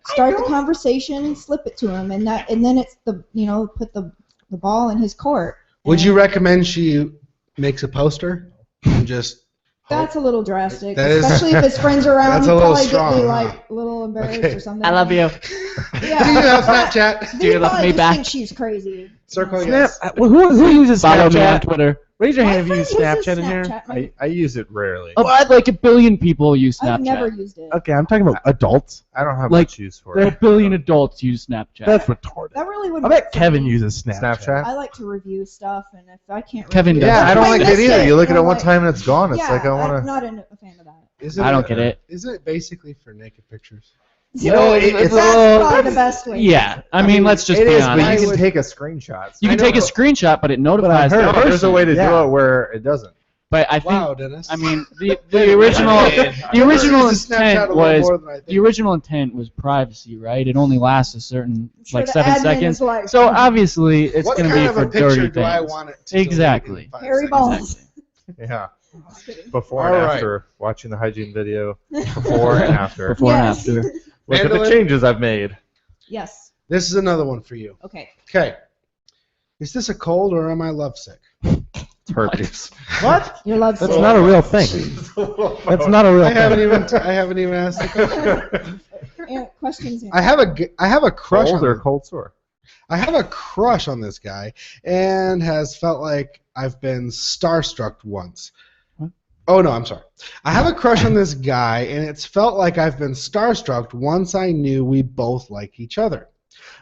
Start the conversation and slip it to him, and then it's put the ball in his court. Would And you recommend she makes a poster and just? That's a little drastic, That is- especially if his friends are around. That's He'd a little probably strong, get me huh? like a little embarrassed Okay. or something. I love you. Do you have Snapchat? He'd Do you love probably me just back? think she's crazy. Circle Snap. yes. Well, who uses Follow me on Snapchat? Twitter. Raise your My hand if you friend use uses Snapchat in here. Snapchat. I use it rarely. Oh, like 1 billion people use Snapchat. I've never used it. Okay, I'm talking about adults. I don't have Like, much use for There are it. 1 billion adults use Snapchat. That's retarded. That really would. I bet Kevin uses Snapchat. Snapchat? I like to review stuff, and if I can't. Kevin review does. it, Yeah, I don't like miss it either. You look at it I'm one like, time and it's gone. It's yeah, like I I'm want to. not a fan of that. Isn't I don't get it. Isn't it basically for naked pictures? You know, it's That's probably the best way. Yeah, I mean, let's just It be is, but honest. you can take a screenshot. You can take a screenshot, but it notifies heard the No, there's a person. way to do Yeah. it where it doesn't. But I think, Wow, Dennis. I mean, the original Uses Snapchat intent a little was more than I think. the original intent was privacy, right? It only lasts a certain Sure, like the 7 admin seconds. is like, So obviously, it's What going to kind be of for a picture dirty do I things. want it to Exactly. in 5 hairy seconds? balls. Yeah. Just kidding. Before and All right. after watching the hygiene video. Before and after. Before and Yes. after. Look at the Mandelyn? changes I've made. Yes. This is another one for you. Okay. Okay. Is this a cold or am I lovesick? It's herpes. What? Your love That's sick. not a real thing. That's not a real I haven't thing. even asked the question. Questions. I have a crush Cold on or cold sore? I have a crush on this guy and has felt like I've been starstruck once. What? Oh no, I'm sorry. I have a crush on this guy and it's felt like I've been starstruck once I knew we both like each other.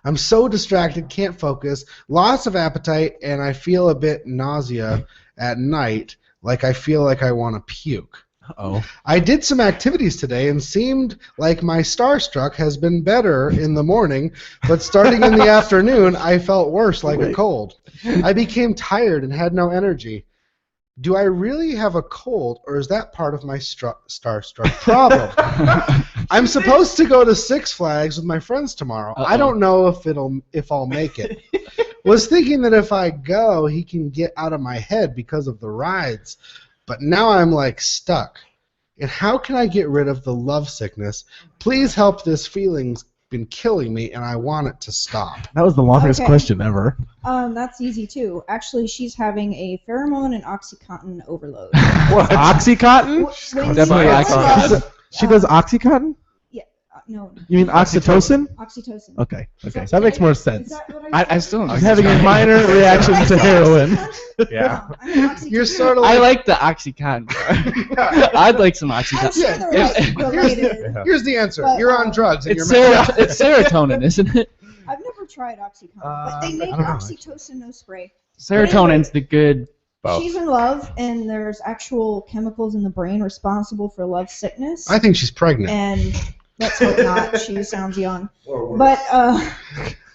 I'm so distracted, can't focus, lots of appetite, and I feel a bit nausea at night, like I feel like I want to puke. Oh. I did some activities today and seemed like my starstruck has been better in the morning, but starting in the afternoon, I felt worse, like a cold. I became tired and had no energy. Do I really have a cold, or is that part of my starstruck problem? I'm supposed to go to Six Flags with my friends tomorrow. I Uh-oh. don't know if I'll make it. Was thinking that if I go, he can get out of my head because of the rides, but now I'm like stuck. And how can I get rid of the love sickness? Please help. This feeling's been killing me, and I want it to stop. That was the longest Okay. question ever. That's easy too. Actually, she's having a pheromone and oxycontin overload. What? Oxycontin? When Definitely you Oxycontin. love- She does Oxycontin? no, You mean oxytocin? oxytocin. Okay. Is Okay. that So that makes more Is sense. that what I said? still don't I'm having a minor reaction to heroin. Yeah. I'm Oxycontin. You're sort of I like, like the Oxycontin. I'd like some I'm Oxycontin. sure Yeah, they're like related. Yeah. here's the answer. But, You're on drugs. And It's, you're mad. it's serotonin, isn't it? I've never tried Oxycontin, but they I make don't know. oxytocin no spray. Serotonin's the good. Both. She's in love, and there's actual chemicals in the brain responsible for love sickness. I think she's pregnant. And let's hope not. She sounds young. But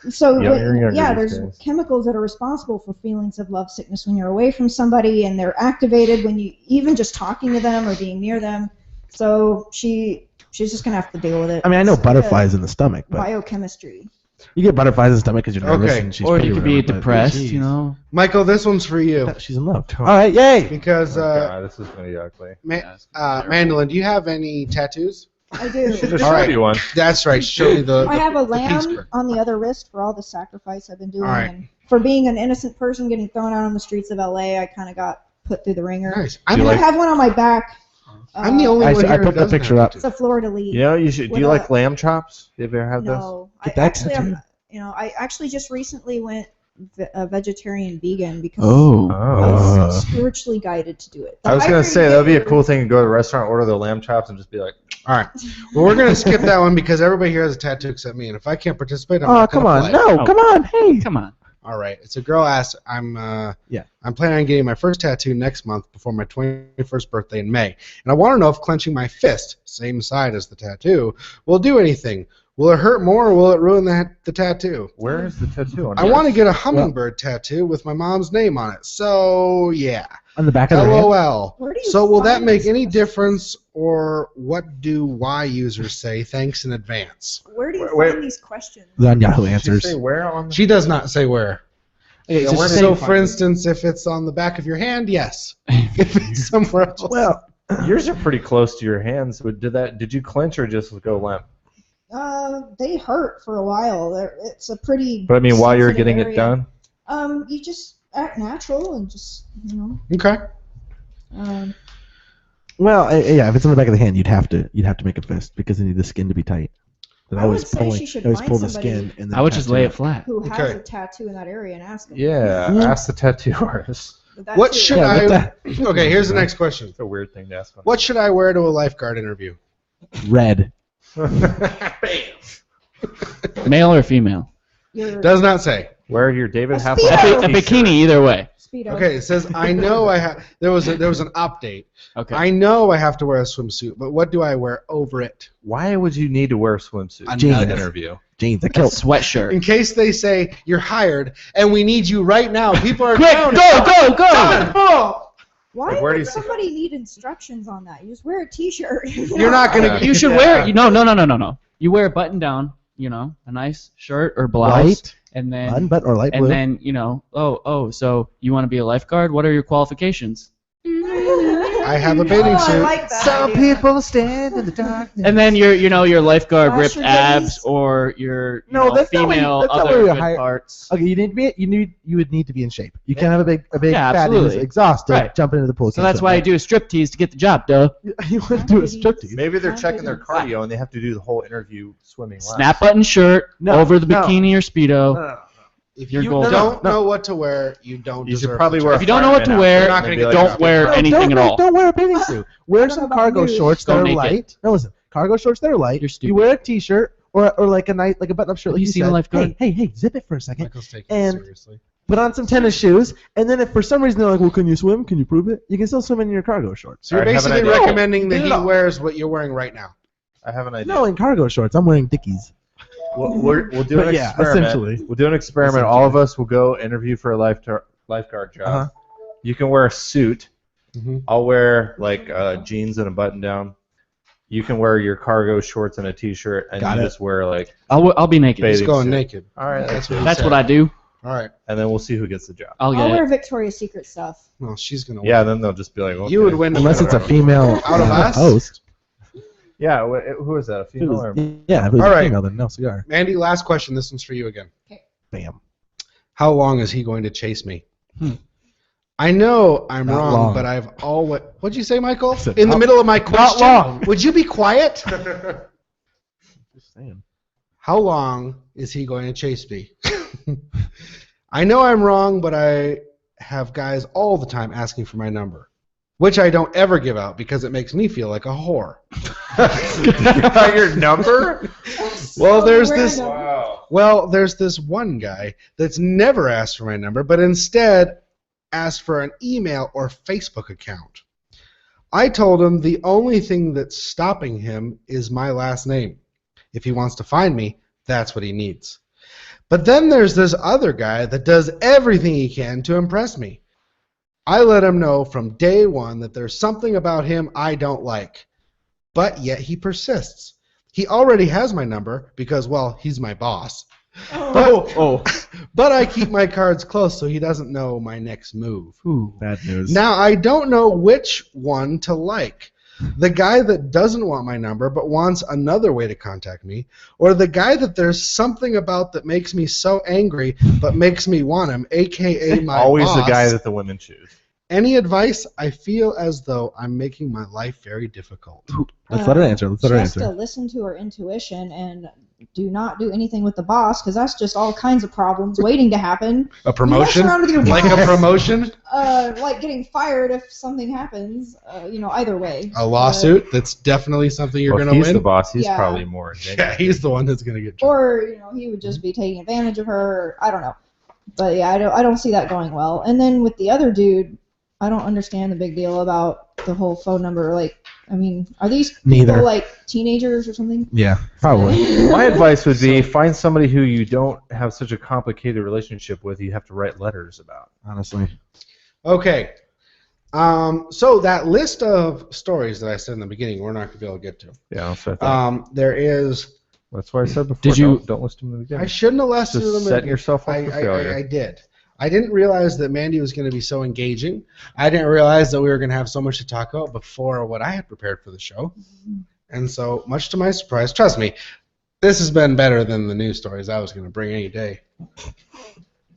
so Younger yeah, these there's days. chemicals that are responsible for feelings of love sickness when you're away from somebody, and they're activated when you even just talking to them or being near them. So she's just gonna have to deal with it. I mean, I know It's butterflies in the stomach, but biochemistry. you get butterflies in the stomach because you're nervous Okay. and she's Or pretty you could be whatever, but depressed, geez. you know. Michael, this one's for you She's in love. All right, yay! because Oh my God, this is gonna be ugly. Mandelyn, do you have any tattoos? I do. Just All right. show you one. That's right. Show me the. I have a piece lamb part. on the other wrist for all the sacrifice I've been doing. All right. And for being an innocent person getting thrown out on the streets of LA, I kind of got put through the ringer. Nice. Do you And like- I have one on my back. I'm the only one I here who put the doesn't picture have up. It's a Florida leaf. You know, you should. Do With you a- like lamb chops? You ever have those? No, Get I that actually, tattoo. I actually just recently went vegetarian vegan because Oh. I was spiritually guided to do it. I was The gonna higher say you that would be get, a cool thing to go to a restaurant, order the lamb chops, and just be like, All right. Well, we're gonna skip that one because everybody here has a tattoo except me, and if I can't participate, I'm Oh, not come gonna on. play. No, Oh. come on. Hey. Come on. All right. It's a girl asked. I'm planning on getting my first tattoo next month before my 21st birthday in May, and I want to know if clenching my fist, same side as the tattoo, will do anything. Will it hurt more, or will it ruin the tattoo? "Where is the tattoo on?" I want to get a hummingbird tattoo with my mom's name on it. So yeah. On the back of the hand. LOL. Where do you So will that find make this any stuff? difference, or what do Y users say? Thanks in advance. Where do you Wait. find these questions? On Yahoo Did she Answers. say where on? She does not say where. Okay, Yeah, where did So, you for instance, if it's on the back of your hand, yes. If it's somewhere else, Well, Yours are pretty close to your hands. Did you clench or just go limp? They hurt for a while. It's a pretty. But I mean, while you're sensitive getting it area. done. You just act natural and just okay. yeah, if it's on the back of the hand, you'd have to make a fist because you need the skin to be tight. But I would say she should always find pull the somebody skin and then I would just tattoo lay it flat. who has Okay. a tattoo in that area and ask them. Yeah, Yeah. ask the tattoo artist. That What too. should Yeah, I? but that- Okay, here's the next question. It's a weird thing to ask. What should I wear to a lifeguard interview? Red. Male or female? Your Does not say. Wear your David A Hasselhoff speedo. A t-shirt. bikini, either way. Speedo. Okay, it says I know I have. There was an update. Okay. I know I have to wear a swimsuit, but what do I wear over it? Why would you need to wear a swimsuit A to an nugget. interview? Jeans. A a kilt. sweatshirt. In case they say you're hired and we need you right now, people are Quick, down. go! Why Like, where do would you see- somebody need instructions on that? You just wear a T-shirt. You're not gonna. Yeah. You should wear no. You wear a button down, a nice shirt or blouse, Light. and then Unbutton or light blue. and then so you want to be a lifeguard? What are your qualifications? I have a bathing I suit. like that idea. people stand in the darkness. And then your lifeguard Flash ripped your abs titties. or your No, that's not what you- female that's not other what you good hire- parts. Okay, you would need to be in shape. You can't have a big Yeah, fatty who's absolutely. exhausted Right. jumping into the pool. So that's why I do a striptease to get the job, duh. You would do a striptease. Maybe they're checking their cardio and they have to do the whole interview swimming laps. Snap button shirt No, over the no. bikini or speedo. If You're you golden. don't No. know what to wear, you don't. You should deserve probably the wear. job. If you don't know what to fireman wear, outfit You're not and gonna be get like, the don't job. wear No, anything don't, at all. Don't wear a bathing suit. Wear What some about cargo nude? shorts Go that are naked. light. No, listen. Cargo shorts that are light. You're stupid. You wear a t-shirt or like a button-up shirt. Have Like you seen a said. lifeguard? Hey, zip it for a second. Michael's taking And- it seriously. Put on some tennis shoes, and then if for some reason they're like, "Well, can you swim? Can you prove it?" You can still swim in your cargo shorts. So you're Alright, have an basically idea. recommending that he No. wears what you're wearing right now. I have an idea. No, in cargo shorts. I'm wearing Dickies. We'll do But an yeah, experiment. essentially. We'll do an experiment. All of us will go interview for a lifeguard job. Uh-huh. You can wear a suit. Mhm. I'll wear like jeans and a button down. You can wear your cargo shorts and a t-shirt, and Got you it. just wear like. I'll be naked. Bathing He's going suit. naked. All right, That's what he That's said. what I do. All right. and then we'll see who gets the job. I'll I'll get wear it. Victoria's Secret stuff. Well, she's gonna. Yeah, win. then they'll just be like, okay. You would win Unless it's a female Out of us? host. Yeah, who is that? A female or? Yeah, if it was All a right. female, then no cigar. Andy, last question. This one's for you again. Bam. How long is he going to chase me? I know I'm Not wrong, long. but I've always. What'd you say, Michael? said In the not- middle of my question. long. Would you be quiet? Just saying. How long is he going to chase me? I know I'm wrong, but I have guys all the time asking for my number, which I don't ever give out because it makes me feel like a whore. Your number? Well, there's random. this. Wow. Well, there's this one guy that's never asked for my number, but instead asked for an email or Facebook account. I told him the only thing that's stopping him is my last name. If he wants to find me, that's what he needs. But then there's this other guy that does everything he can to impress me. I let him know from day one that there's something about him I don't like, but yet he persists. He already has my number because, well, he's my boss. Oh, But I keep my cards close so he doesn't know my next move. bad news. Now, I don't know which one to like. The guy that doesn't want my number but wants another way to contact me, or the guy that there's something about that makes me so angry but makes me want him, a.k.a. my Always boss. the guy that the women choose. Any advice? I feel as though I'm making my life very difficult. Let's let her answer. Let's let She her has to answer. listen to her intuition and do not do anything with the boss because that's just all kinds of problems waiting to happen. A promotion? You mess around with your Like boss, a promotion? like getting fired if something happens. Either way. A lawsuit? That's definitely something you're Well, if going to he's win. the boss. He's Yeah. probably more. Yeah, he's the one that's going to get trouble. Or he would just be taking advantage of her. I don't know. But yeah, I don't see that going well. And then with the other dude, I don't understand the big deal about the whole phone number. Like, I mean, are these Neither. people like teenagers or something? Yeah, probably. My advice would be find somebody who you don't have such a complicated relationship with. You have to write letters about. Honestly. Okay. So that list of stories that I said in the beginning, we're not going to be able to get to. Yeah, that's what I thought. There is. That's what I said before. Did you- Don't listen to me I again. shouldn't have listed Just them. setting yourself up I, for I, failure. I did. I didn't realize that Mandy was going to be so engaging. I didn't realize that we were going to have so much to talk about before what I had prepared for the show. And so, much to my surprise, trust me, this has been better than the news stories I was going to bring any day.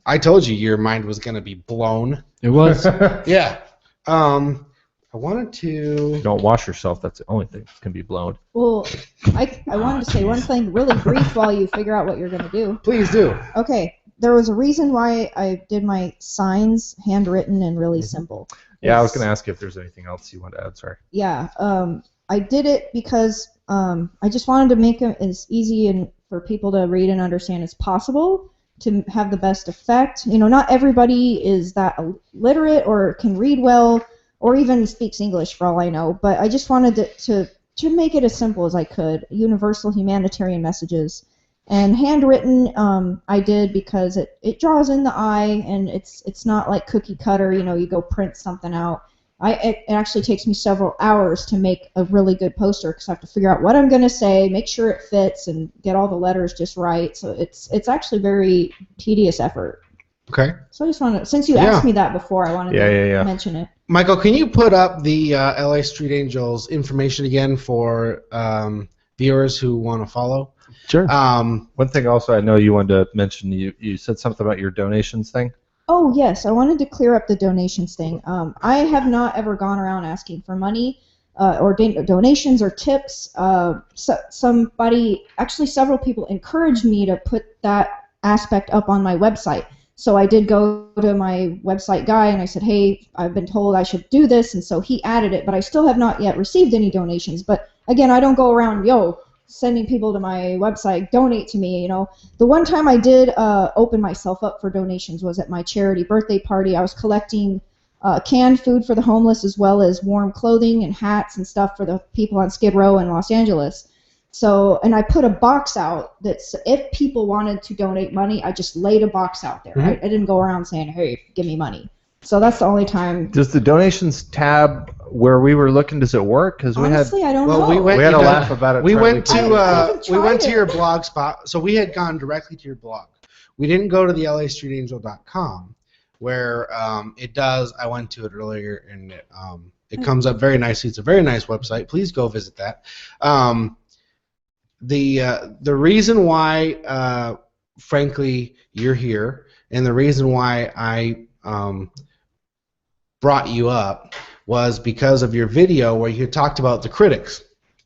I told you your mind was going to be blown. It was. Yeah. I wanted to. Don't wash yourself. That's the only thing that can be blown. Well, I wanted to say one thing really brief while you figure out what you're going to do. Please do. Okay, there was a reason why I did my signs handwritten and really simple. Yeah, I was It's- going to ask you if there's anything else you want to add. Sorry. Yeah, I did it because I just wanted to make it as easy and for people to read and understand as possible to have the best effect. Not everybody is that literate or can read well or even speaks English for all I know, but I just wanted to make it as simple as I could. Universal humanitarian messages. And handwritten, I did because it draws in the eye and it's not like cookie cutter, you go print something out. It actually takes me several hours to make a really good poster because I have to figure out what I'm going to say, make sure it fits, and get all the letters just right. So it's actually very tedious effort. Okay. So I just wanted, since you Yeah. asked me that before, I wanted to mention it. Michael, can you put up the LA Street Angels information again for viewers who want to follow? Sure. One thing also I know you wanted to mention, you said something about your donations thing. Oh, yes, I wanted to clear up the donations thing. I have not ever gone around asking for money or donations or tips. Several people encouraged me to put that aspect up on my website. So I did go to my website guy and I said, hey, I've been told I should do this, and so he added it, but I still have not yet received any donations. But again, I don't go around, sending people to my website, donate to me, The one time I did open myself up for donations was at my charity birthday party. I was collecting canned food for the homeless as well as warm clothing and hats and stuff for the people on Skid Row in Los Angeles. So, and I put a box out that's, if people wanted to donate money, I just laid a box out there. I didn't go around saying, hey, give me money. So that's the only time. Does the donations tab where we were looking, does it work? Because Honestly, I don't Well, know. we we had a because laugh about it. We Charlie. went to I haven't we went tried to your it. blog spot, so we had gone directly to your blog. we didn't go to the lastreetangel.com where it does. I went to it earlier, and it comes up very nicely. It's a very nice website. Please go visit that. The reason why, frankly, you're here, and the reason why I brought you up was because of your video where you talked about the critics.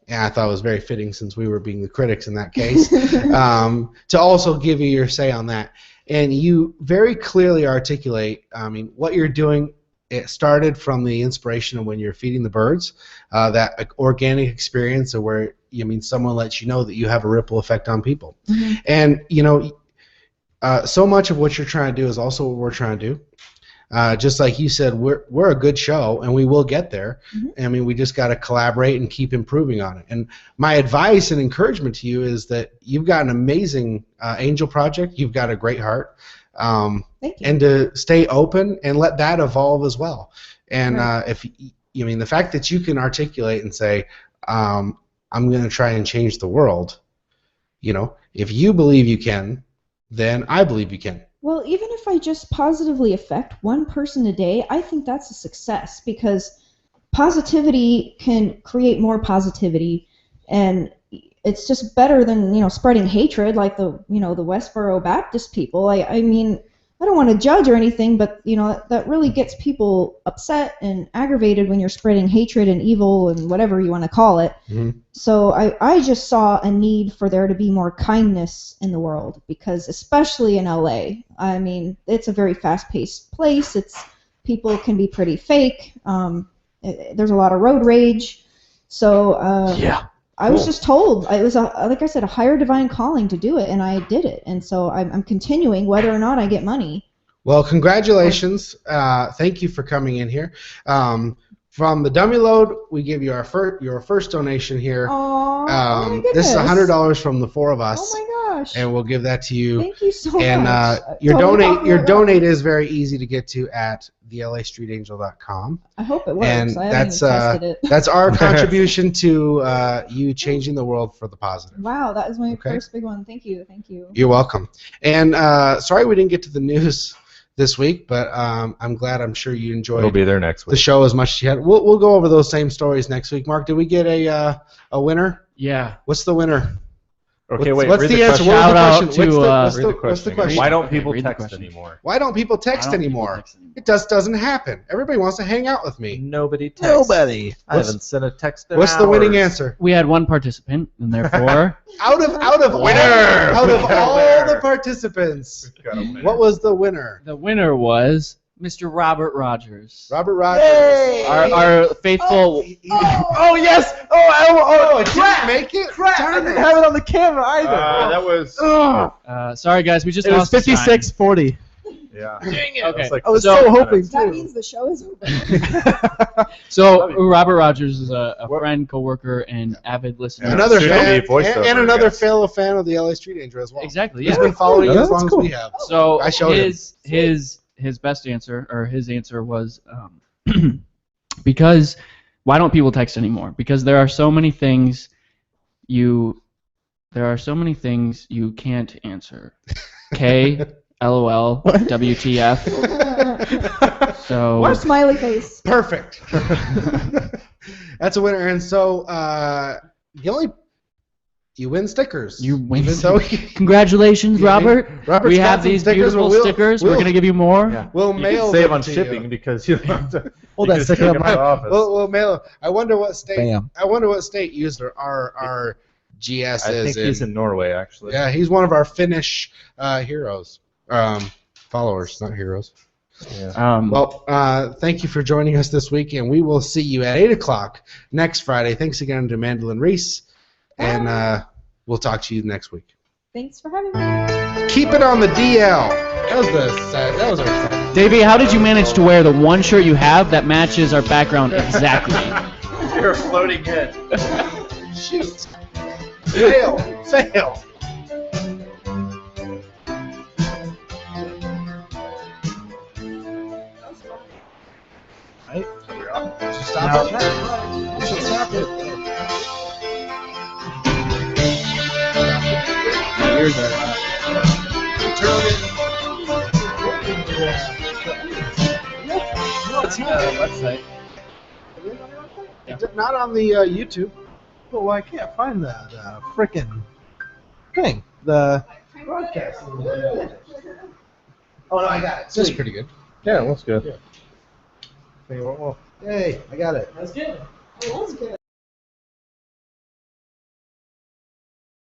And I thought it was very fitting, since we were being the critics in that case, to also give you your say on that. And you very clearly articulate, I mean, what you're doing. It started from the inspiration of when you're feeding the birds, that organic experience of where, I mean, someone lets you know that you have a ripple effect on people. Mm-hmm. And, you know, so much of what you're trying to do is also what we're trying to do. Just like you said, we're a good show, and we will get there. Mm-hmm. I mean, we just got to collaborate and keep improving on it. And my advice and encouragement to you is that you've got an amazing angel project. You've got a great heart. Thank you. And to stay open and let that evolve as well. And Right. if you mean the fact that you can articulate and say, I'm going to try and change the world, you know, if you believe you can, then I believe you can. Well, even if I just positively affect one person a day, I think that's a success, because positivity can create more positivity, and it's just better than, you know, spreading hatred like the, you know, the Westboro Baptist people. I mean, I don't want to judge or anything, but, you know, that really gets people upset and aggravated when you're spreading hatred and evil and whatever you want to call it. Mm-hmm. So I just saw a need for there to be more kindness in the world, because especially in LA, I mean, it's a very fast-paced place. People can be pretty fake. There's a lot of road rage. So Yeah. I was just told it was like I said, a higher divine calling to do it, and I did it. And so I'm continuing whether or not I get money. Well, congratulations. Thank you for coming in here. From the Dummy Load, we give you your first donation here. Oh my goodness. This is $100 from the four of us. Oh my gosh. And we'll give that to you. Thank you so And much. your Totally off my donate is very easy to get to at thelastreetangel.com. I hope it works. And I haven't even tested it. that's our contribution to you changing the world for the positive. Wow, that is my Okay. first big one. Thank you. Thank you. You're welcome. And sorry we didn't get to the news this week, but I'm glad. I'm sure you It'll enjoyed be there next the week. show as much as you had. We'll go over those same stories next week. Mark, did we get a winner? Yeah. What's the winner? Okay, what's, wait. What's read the answer? question. What was Shout the out question? to, What's Read the question? again. Why don't Okay, people read the text question. anymore? Why don't people Why text don't people anymore? text anymore? It just doesn't happen. Everybody wants to hang out with me. Nobody texts. Nobody. I What's- haven't sent a text in What's the winning hours. answer? We had one participant, and therefore Out of Winner! out of We got a all winner. the participants, Got a winner. what was the winner? the winner was Mr. Robert Rogers. Robert Rogers. Yay! Our faithful. Oh yes! Oh, It didn't make it. crap! I didn't have it on the camera either. That was. Sorry, guys, we just It was lost the sign. 56-40. Yeah. Okay. Like I was So- so hoping That too. means the show is over. So Robert Rogers is a friend, coworker, and avid listener. Yeah. Another Soon to fan, be voiceover, and I another guess. fellow fan of the LA Street Angel as well. Exactly. He's Yeah. been following you Yeah, as that's long as cool. we have. So I showed his best answer, or his answer was because why don't people text anymore? Because there are so many things you can't answer. K, LOL, WTF. So Or smiley face. Perfect. That's a winner. And so you win stickers. you win. Even though Congratulations, Yeah, Robert. Robert's We got have some these stickers, beautiful but stickers. We're gonna give you more. Yeah. We'll You mail can save them on to shipping you. because you don't have to. Hold you that can sticker stick up them my- in the office. We'll mail them. I wonder what state. Bam. I wonder what state used our GS I is think he's in Norway, actually. Yeah, he's one of our Finnish heroes. Followers, not heroes. Yeah. Well, thank you for joining us this week, and we will see you at 8 o'clock next Friday. Thanks again to Mandelyn Reese, and we'll talk to you next week. Thanks for having me. Keep it on the DL. That was our set. Davey, how did you manage to wear the one shirt you have that matches our background exactly? You're a floating head. Shoot. Fail. Stop it. Stop it. Yours are- turtle get? website. Not on the YouTube. Well, I can't find the frickin' thing. The broadcast. Oh, no, I got it. This is Sweet. pretty good. Yeah, it looks good. Hey, I got it. That's good. That's good.